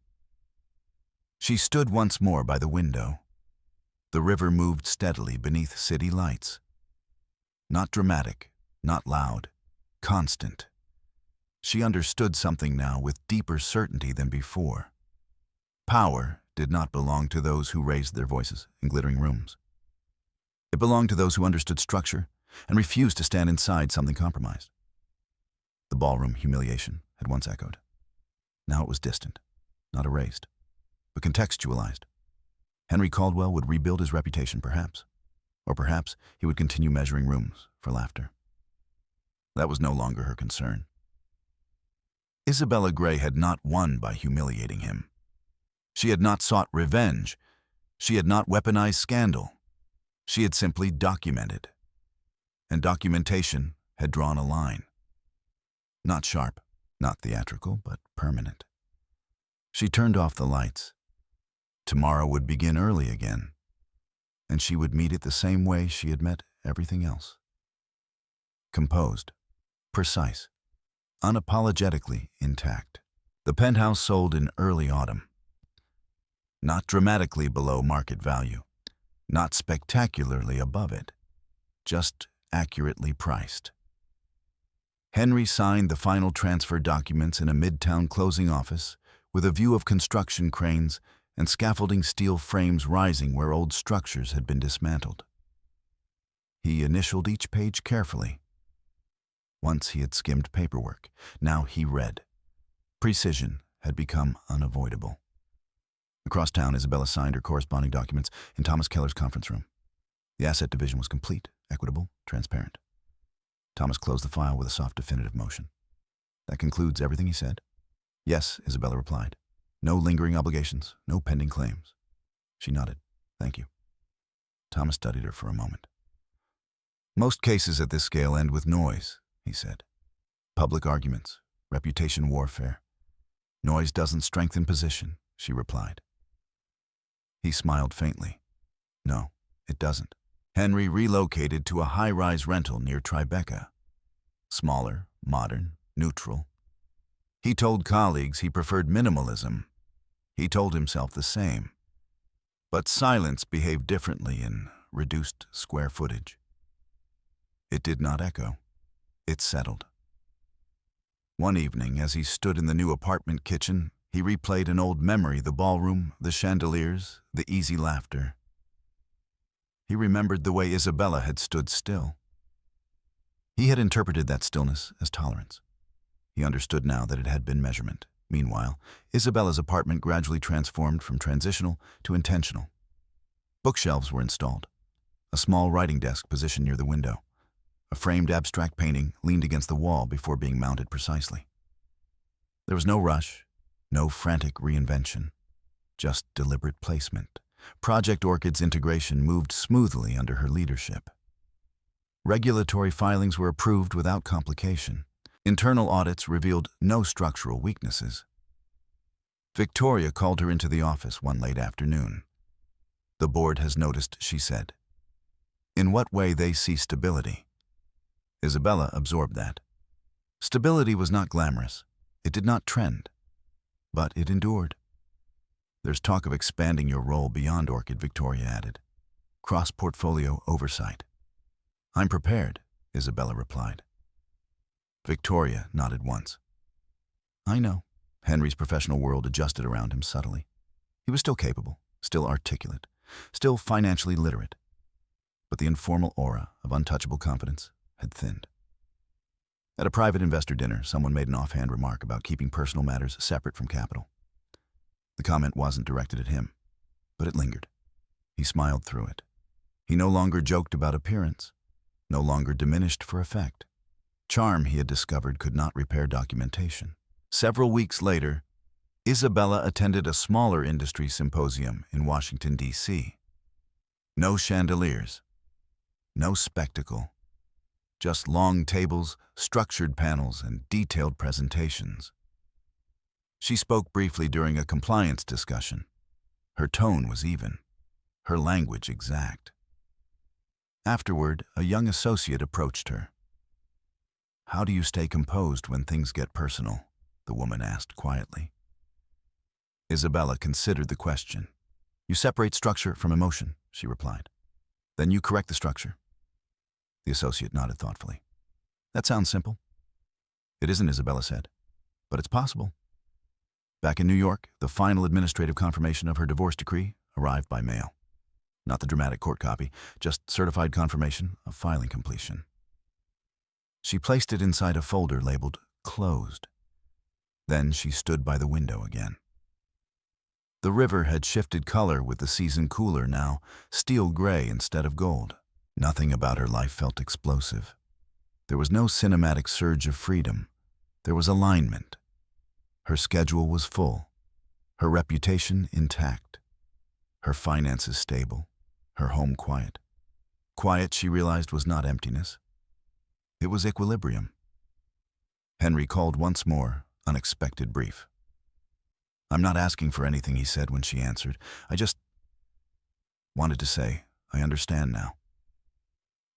She stood once more by the window. The river moved steadily beneath city lights. Not dramatic, not loud, constant. She understood something now with deeper certainty than before. Power did not belong to those who raised their voices in glittering rooms. It belonged to those who understood structure and refused to stand inside something compromised. The ballroom humiliation had once echoed. Now it was distant, not erased, but contextualized. Henry Caldwell would rebuild his reputation, perhaps. Or perhaps he would continue measuring rooms for laughter. That was no longer her concern. Isabella Gray had not won by humiliating him. She had not sought revenge. She had not weaponized scandal. She had simply documented. And documentation had drawn a line. Not sharp, not theatrical, but permanent. She turned off the lights. Tomorrow would begin early again, and she would meet it the same way she had met everything else. Composed, precise, unapologetically intact. The penthouse sold in early autumn. Not dramatically below market value, not spectacularly above it, just accurately priced. Henry signed the final transfer documents in a midtown closing office with a view of construction cranes and scaffolding steel frames rising where old structures had been dismantled. He initialed each page carefully. Once he had skimmed paperwork. Now he read. Precision had become unavoidable. Across town, Isabella signed her corresponding documents in Thomas Keller's conference room. The asset division was complete, equitable, transparent. Thomas closed the file with a soft, definitive motion. "That concludes everything," he said. "Yes," Isabella replied. "No lingering obligations, no pending claims." She nodded. "Thank you." Thomas studied her for a moment. "Most cases at this scale end with noise," he said. "Public arguments, reputation warfare. Noise doesn't strengthen position," she replied. He smiled faintly. "No, it doesn't." Henry relocated to a high-rise rental near Tribeca. Smaller, modern, neutral. He told colleagues he preferred minimalism. He told himself the same. But silence behaved differently in reduced square footage. It did not echo. It settled. One evening, as he stood in the new apartment kitchen, he replayed an old memory, the ballroom, the chandeliers, the easy laughter. He remembered the way Isabella had stood still. He had interpreted that stillness as tolerance. He understood now that it had been measurement. Meanwhile, Isabella's apartment gradually transformed from transitional to intentional. Bookshelves were installed. A small writing desk positioned near the window. A framed abstract painting leaned against the wall before being mounted precisely. There was no rush, no frantic reinvention, just deliberate placement. Project Orchid's integration moved smoothly under her leadership. Regulatory filings were approved without complication. Internal audits revealed no structural weaknesses. Victoria called her into the office one late afternoon. "The board has noticed," she said. "In what way they see stability?" Isabella absorbed that. Stability was not glamorous. It did not trend. But it endured. There's talk of expanding your role beyond Orchid, Victoria added. Cross-portfolio oversight. I'm prepared, Isabella replied. Victoria nodded once. I know. Henry's professional world adjusted around him subtly. He was still capable, still articulate, still financially literate. But the informal aura of untouchable confidence had thinned. At a private investor dinner, someone made an offhand remark about keeping personal matters separate from capital. The comment wasn't directed at him, but it lingered. He smiled through it. He no longer joked about appearance, no longer diminished for effect. Charm, he had discovered, could not repair documentation. Several weeks later, Isabella attended a smaller industry symposium in Washington, D.C. No chandeliers, no spectacle, just long tables, structured panels, and detailed presentations. She spoke briefly during a compliance discussion. Her tone was even, her language exact. Afterward, a young associate approached her. How do you stay composed when things get personal? The woman asked quietly. Isabella considered the question. You separate structure from emotion, she replied. Then you correct the structure. The associate nodded thoughtfully. That sounds simple. It isn't, Isabella said, but it's possible. Back in New York, the final administrative confirmation of her divorce decree arrived by mail. Not the dramatic court copy, just certified confirmation of filing completion. She placed it inside a folder labeled Closed. Then she stood by the window again. The river had shifted color with the season cooler, now steel gray instead of gold. Nothing about her life felt explosive. There was no cinematic surge of freedom. There was alignment. Her schedule was full, her reputation intact, her finances stable, her home quiet. Quiet, she realized, was not emptiness. It was equilibrium. Henry called once more, unexpected brief. I'm not asking for anything, he said when she answered. I just wanted to say, I understand now.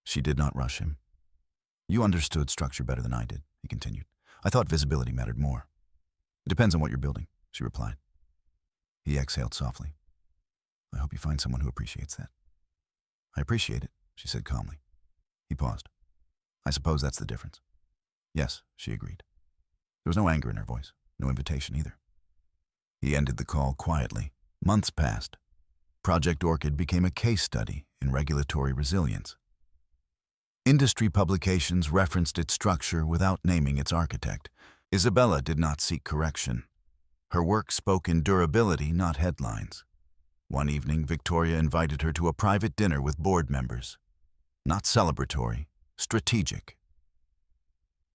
She did not rush him. You understood structure better than I did, he continued. I thought visibility mattered more. It depends on what you're building, she replied. He exhaled softly. I hope you find someone who appreciates that. I appreciate it, she said calmly. He paused. I suppose that's the difference. Yes, she agreed. There was no anger in her voice, no invitation either. He ended the call quietly. Months passed. Project Orchid became a case study in regulatory resilience. Industry publications referenced its structure without naming its architect. Isabella did not seek correction. Her work spoke in durability, not headlines. One evening, Victoria invited her to a private dinner with board members. Not celebratory, strategic.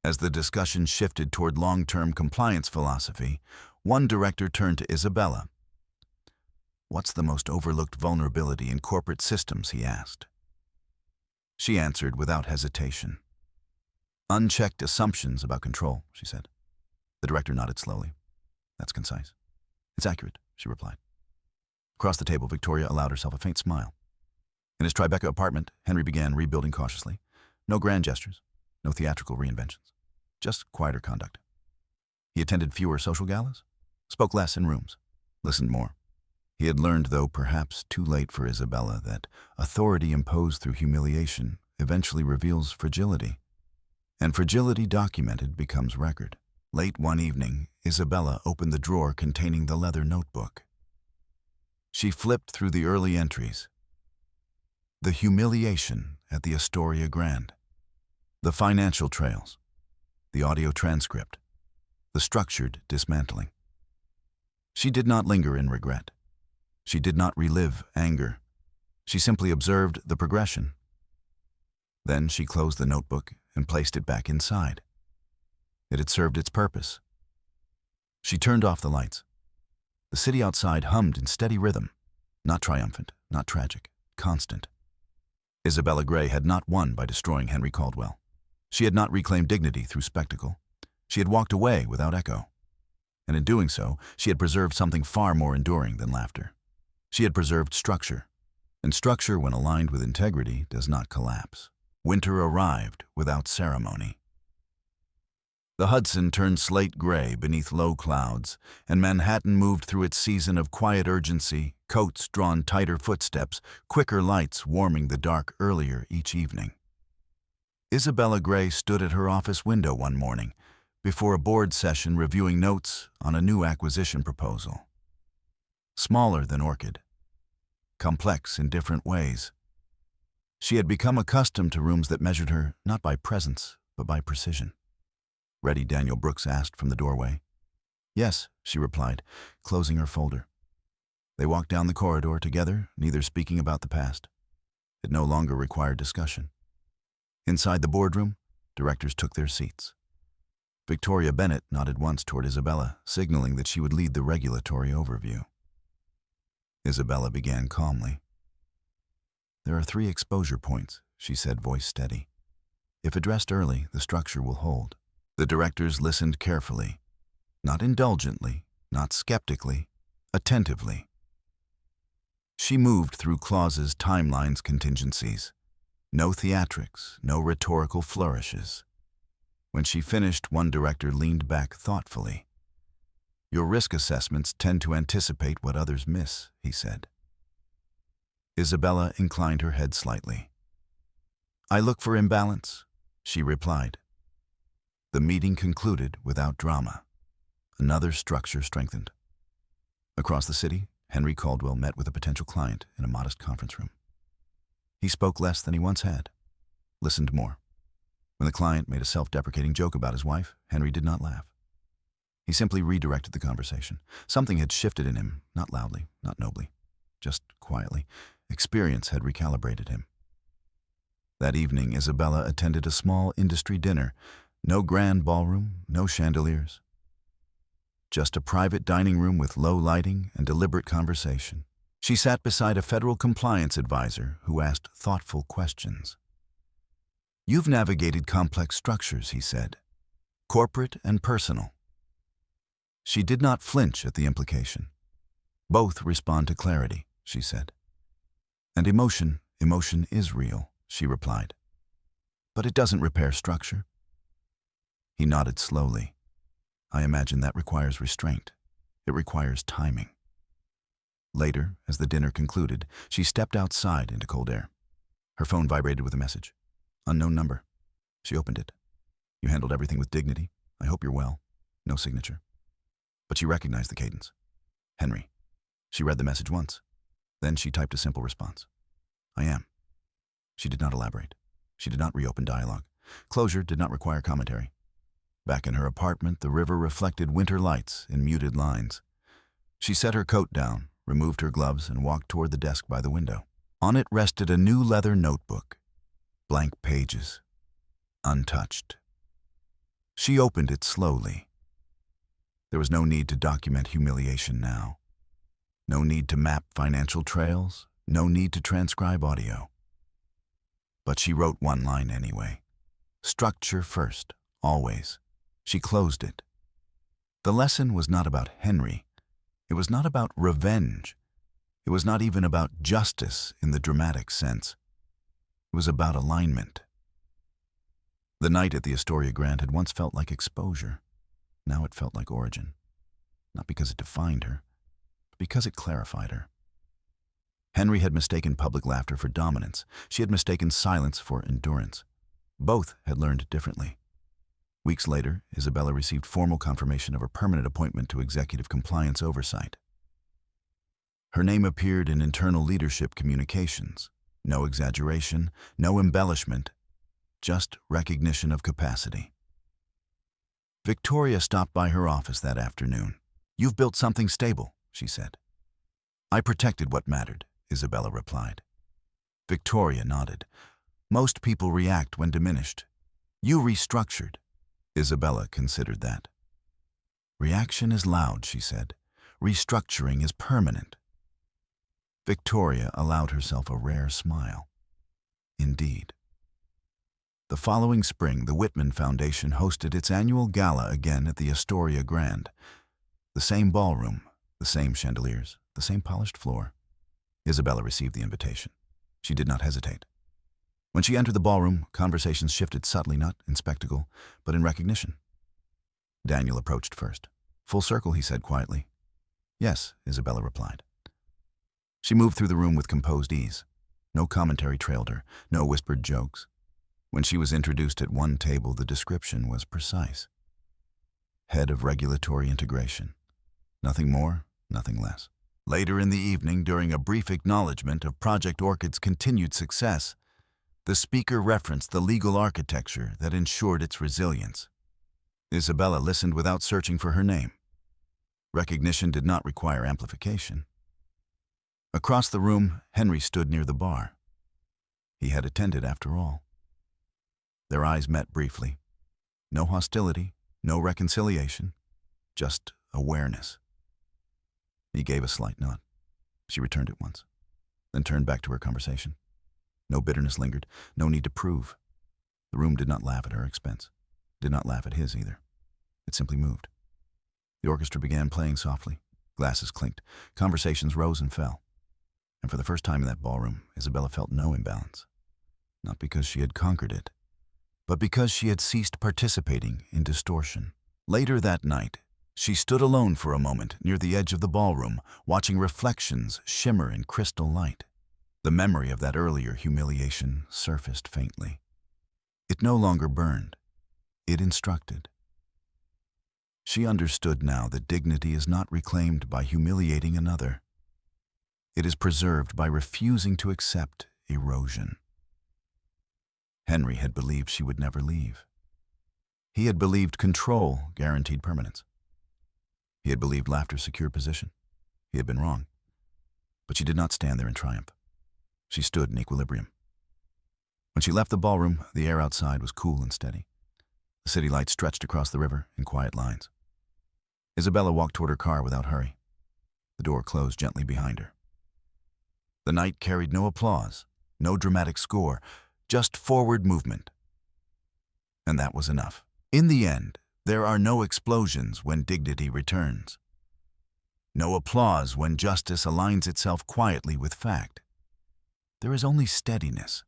As the discussion shifted toward long-term compliance philosophy, one director turned to Isabella. What's the most overlooked vulnerability in corporate systems, he asked. She answered without hesitation. Unchecked assumptions about control, she said. The director nodded slowly. That's concise. It's accurate, she replied. Across the table, Victoria allowed herself a faint smile. In his Tribeca apartment, Henry began rebuilding cautiously. No grand gestures, no theatrical reinventions, just quieter conduct. He attended fewer social galas, spoke less in rooms, listened more. He had learned, though perhaps too late for Isabella, that authority imposed through humiliation eventually reveals fragility, and fragility documented becomes record. Late one evening, Isabella opened the drawer containing the leather notebook. She flipped through the early entries. The humiliation at the Astoria Grand, the financial trails, the audio transcript, the structured dismantling. She did not linger in regret. She did not relive anger. She simply observed the progression. Then she closed the notebook and placed it back inside. It had served its purpose. She turned off the lights. The city outside hummed in steady rhythm, not triumphant, not tragic, constant. Isabella Gray had not won by destroying Henry Caldwell. She had not reclaimed dignity through spectacle. She had walked away without echo. And in doing so, she had preserved something far more enduring than laughter. She had preserved structure. And structure, when aligned with integrity, does not collapse. Winter arrived without ceremony. The Hudson turned slate gray beneath low clouds, and Manhattan moved through its season of quiet urgency, coats drawn tighter footsteps, quicker lights warming the dark earlier each evening. Isabella Gray stood at her office window one morning, before a board session reviewing notes on a new acquisition proposal. Smaller than Orchid, complex in different ways. She had become accustomed to rooms that measured her not by presence, but by precision. "Ready?" Daniel Brooks asked from the doorway. "Yes," she replied, closing her folder. They walked down the corridor together, neither speaking about the past. It no longer required discussion. Inside the boardroom, directors took their seats. Victoria Bennett nodded once toward Isabella, signaling that she would lead the regulatory overview. Isabella began calmly. "There are 3 exposure points," she said, voice steady. "If addressed early, the structure will hold." The directors listened carefully, not indulgently, not skeptically, attentively. She moved through clauses, timelines, contingencies. No theatrics, no rhetorical flourishes. When she finished, one director leaned back thoughtfully. "Your risk assessments tend to anticipate what others miss," he said. Isabella inclined her head slightly. "I look for imbalance," she replied. The meeting concluded without drama. Another structure strengthened. Across the city, Henry Caldwell met with a potential client in a modest conference room. He spoke less than he once had, listened more. When the client made a self-deprecating joke about his wife, Henry did not laugh. He simply redirected the conversation. Something had shifted in him, not loudly, not nobly, just quietly. Experience had recalibrated him. That evening, Isabella attended a small industry dinner. No grand ballroom, no chandeliers. Just a private dining room with low lighting and deliberate conversation. She sat beside a federal compliance advisor who asked thoughtful questions. "You've navigated complex structures," he said, "corporate and personal." She did not flinch at the implication. "Both respond to clarity," she said. "And emotion is real," she replied. "But it doesn't repair structure." He nodded slowly. "I imagine that requires restraint. It requires timing." Later, as the dinner concluded, she stepped outside into cold air. Her phone vibrated with a message. Unknown number. She opened it. "You handled everything with dignity. I hope you're well." No signature. But she recognized the cadence. "Henry." She read the message once. Then she typed a simple response. "I am." She did not elaborate. She did not reopen dialogue. Closure did not require commentary. Back in her apartment, the river reflected winter lights in muted lines. She set her coat down, removed her gloves, and walked toward the desk by the window. On it rested a new leather notebook. Blank pages. Untouched. She opened it slowly. There was no need to document humiliation now. No need to map financial trails. No need to transcribe audio. But she wrote one line anyway. Structure first, always. She closed it. The lesson was not about Henry. It was not about revenge. It was not even about justice in the dramatic sense. It was about alignment. The night at the Astoria Grand had once felt like exposure. Now it felt like origin. Not because it defined her, but because it clarified her. Henry had mistaken public laughter for dominance. She had mistaken silence for endurance. Both had learned differently. Weeks later, Isabella received formal confirmation of her permanent appointment to executive compliance oversight. Her name appeared in internal leadership communications. No exaggeration, no embellishment, just recognition of capacity. Victoria stopped by her office that afternoon. "You've built something stable," she said. "I protected what mattered," Isabella replied. Victoria nodded. "Most people react when diminished. You restructured." Isabella considered that. "Reaction is loud," she said. "Restructuring is permanent." Victoria allowed herself a rare smile. Indeed. The following spring, the Whitman Foundation hosted its annual gala again at the Astoria Grand. The same ballroom, the same chandeliers, the same polished floor. Isabella received the invitation. She did not hesitate. When she entered the ballroom, conversations shifted subtly, not in spectacle, but in recognition. Daniel approached first. "Full circle," he said quietly. "Yes," Isabella replied. She moved through the room with composed ease. No commentary trailed her, no whispered jokes. When she was introduced at one table, the description was precise. Head of regulatory integration. Nothing more, nothing less. Later in the evening, during a brief acknowledgement of Project Orchid's continued success, the speaker referenced the legal architecture that ensured its resilience. Isabella listened without searching for her name. Recognition did not require amplification. Across the room, Henry stood near the bar. He had attended after all. Their eyes met briefly. No hostility, no reconciliation, just awareness. He gave a slight nod. She returned at once, then turned back to her conversation. No bitterness lingered, no need to prove. The room did not laugh at her expense, did not laugh at his either. It simply moved. The orchestra began playing softly. Glasses clinked. Conversations rose and fell. And for the first time in that ballroom, Isabella felt no imbalance. Not because she had conquered it, but because she had ceased participating in distortion. Later that night, she stood alone for a moment near the edge of the ballroom, watching reflections shimmer in crystal light. The memory of that earlier humiliation surfaced faintly. It no longer burned. It instructed. She understood now that dignity is not reclaimed by humiliating another. It is preserved by refusing to accept erosion. Henry had believed she would never leave. He had believed control guaranteed permanence. He had believed laughter secured position. He had been wrong. But she did not stand there in triumph. She stood in equilibrium. When she left the ballroom, the air outside was cool and steady. The city lights stretched across the river in quiet lines. Isabella walked toward her car without hurry. The door closed gently behind her. The night carried no applause, no dramatic score, just forward movement. And that was enough. In the end, there are no explosions when dignity returns. No applause when justice aligns itself quietly with fact. There is only steadiness.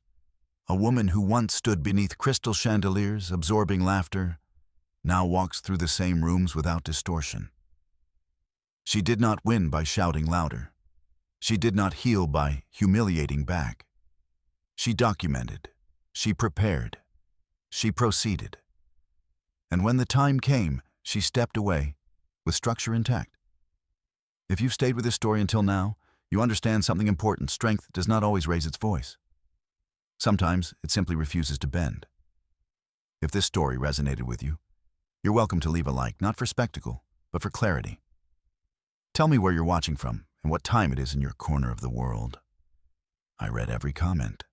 A woman who once stood beneath crystal chandeliers, absorbing laughter, now walks through the same rooms without distortion. She did not win by shouting louder. She did not heal by humiliating back. She documented. She prepared. She proceeded. And when the time came, she stepped away, with structure intact. If you've stayed with this story until now, you understand something important. Strength does not always raise its voice. Sometimes it simply refuses to bend. If this story resonated with you, you're welcome to leave a like, not for spectacle, but for clarity. Tell me where you're watching from and what time it is in your corner of the world. I read every comment.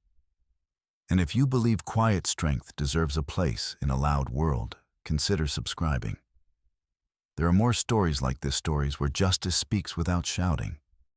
And if you believe quiet strength deserves a place in a loud world, consider subscribing. There are more stories like this, stories where justice speaks without shouting,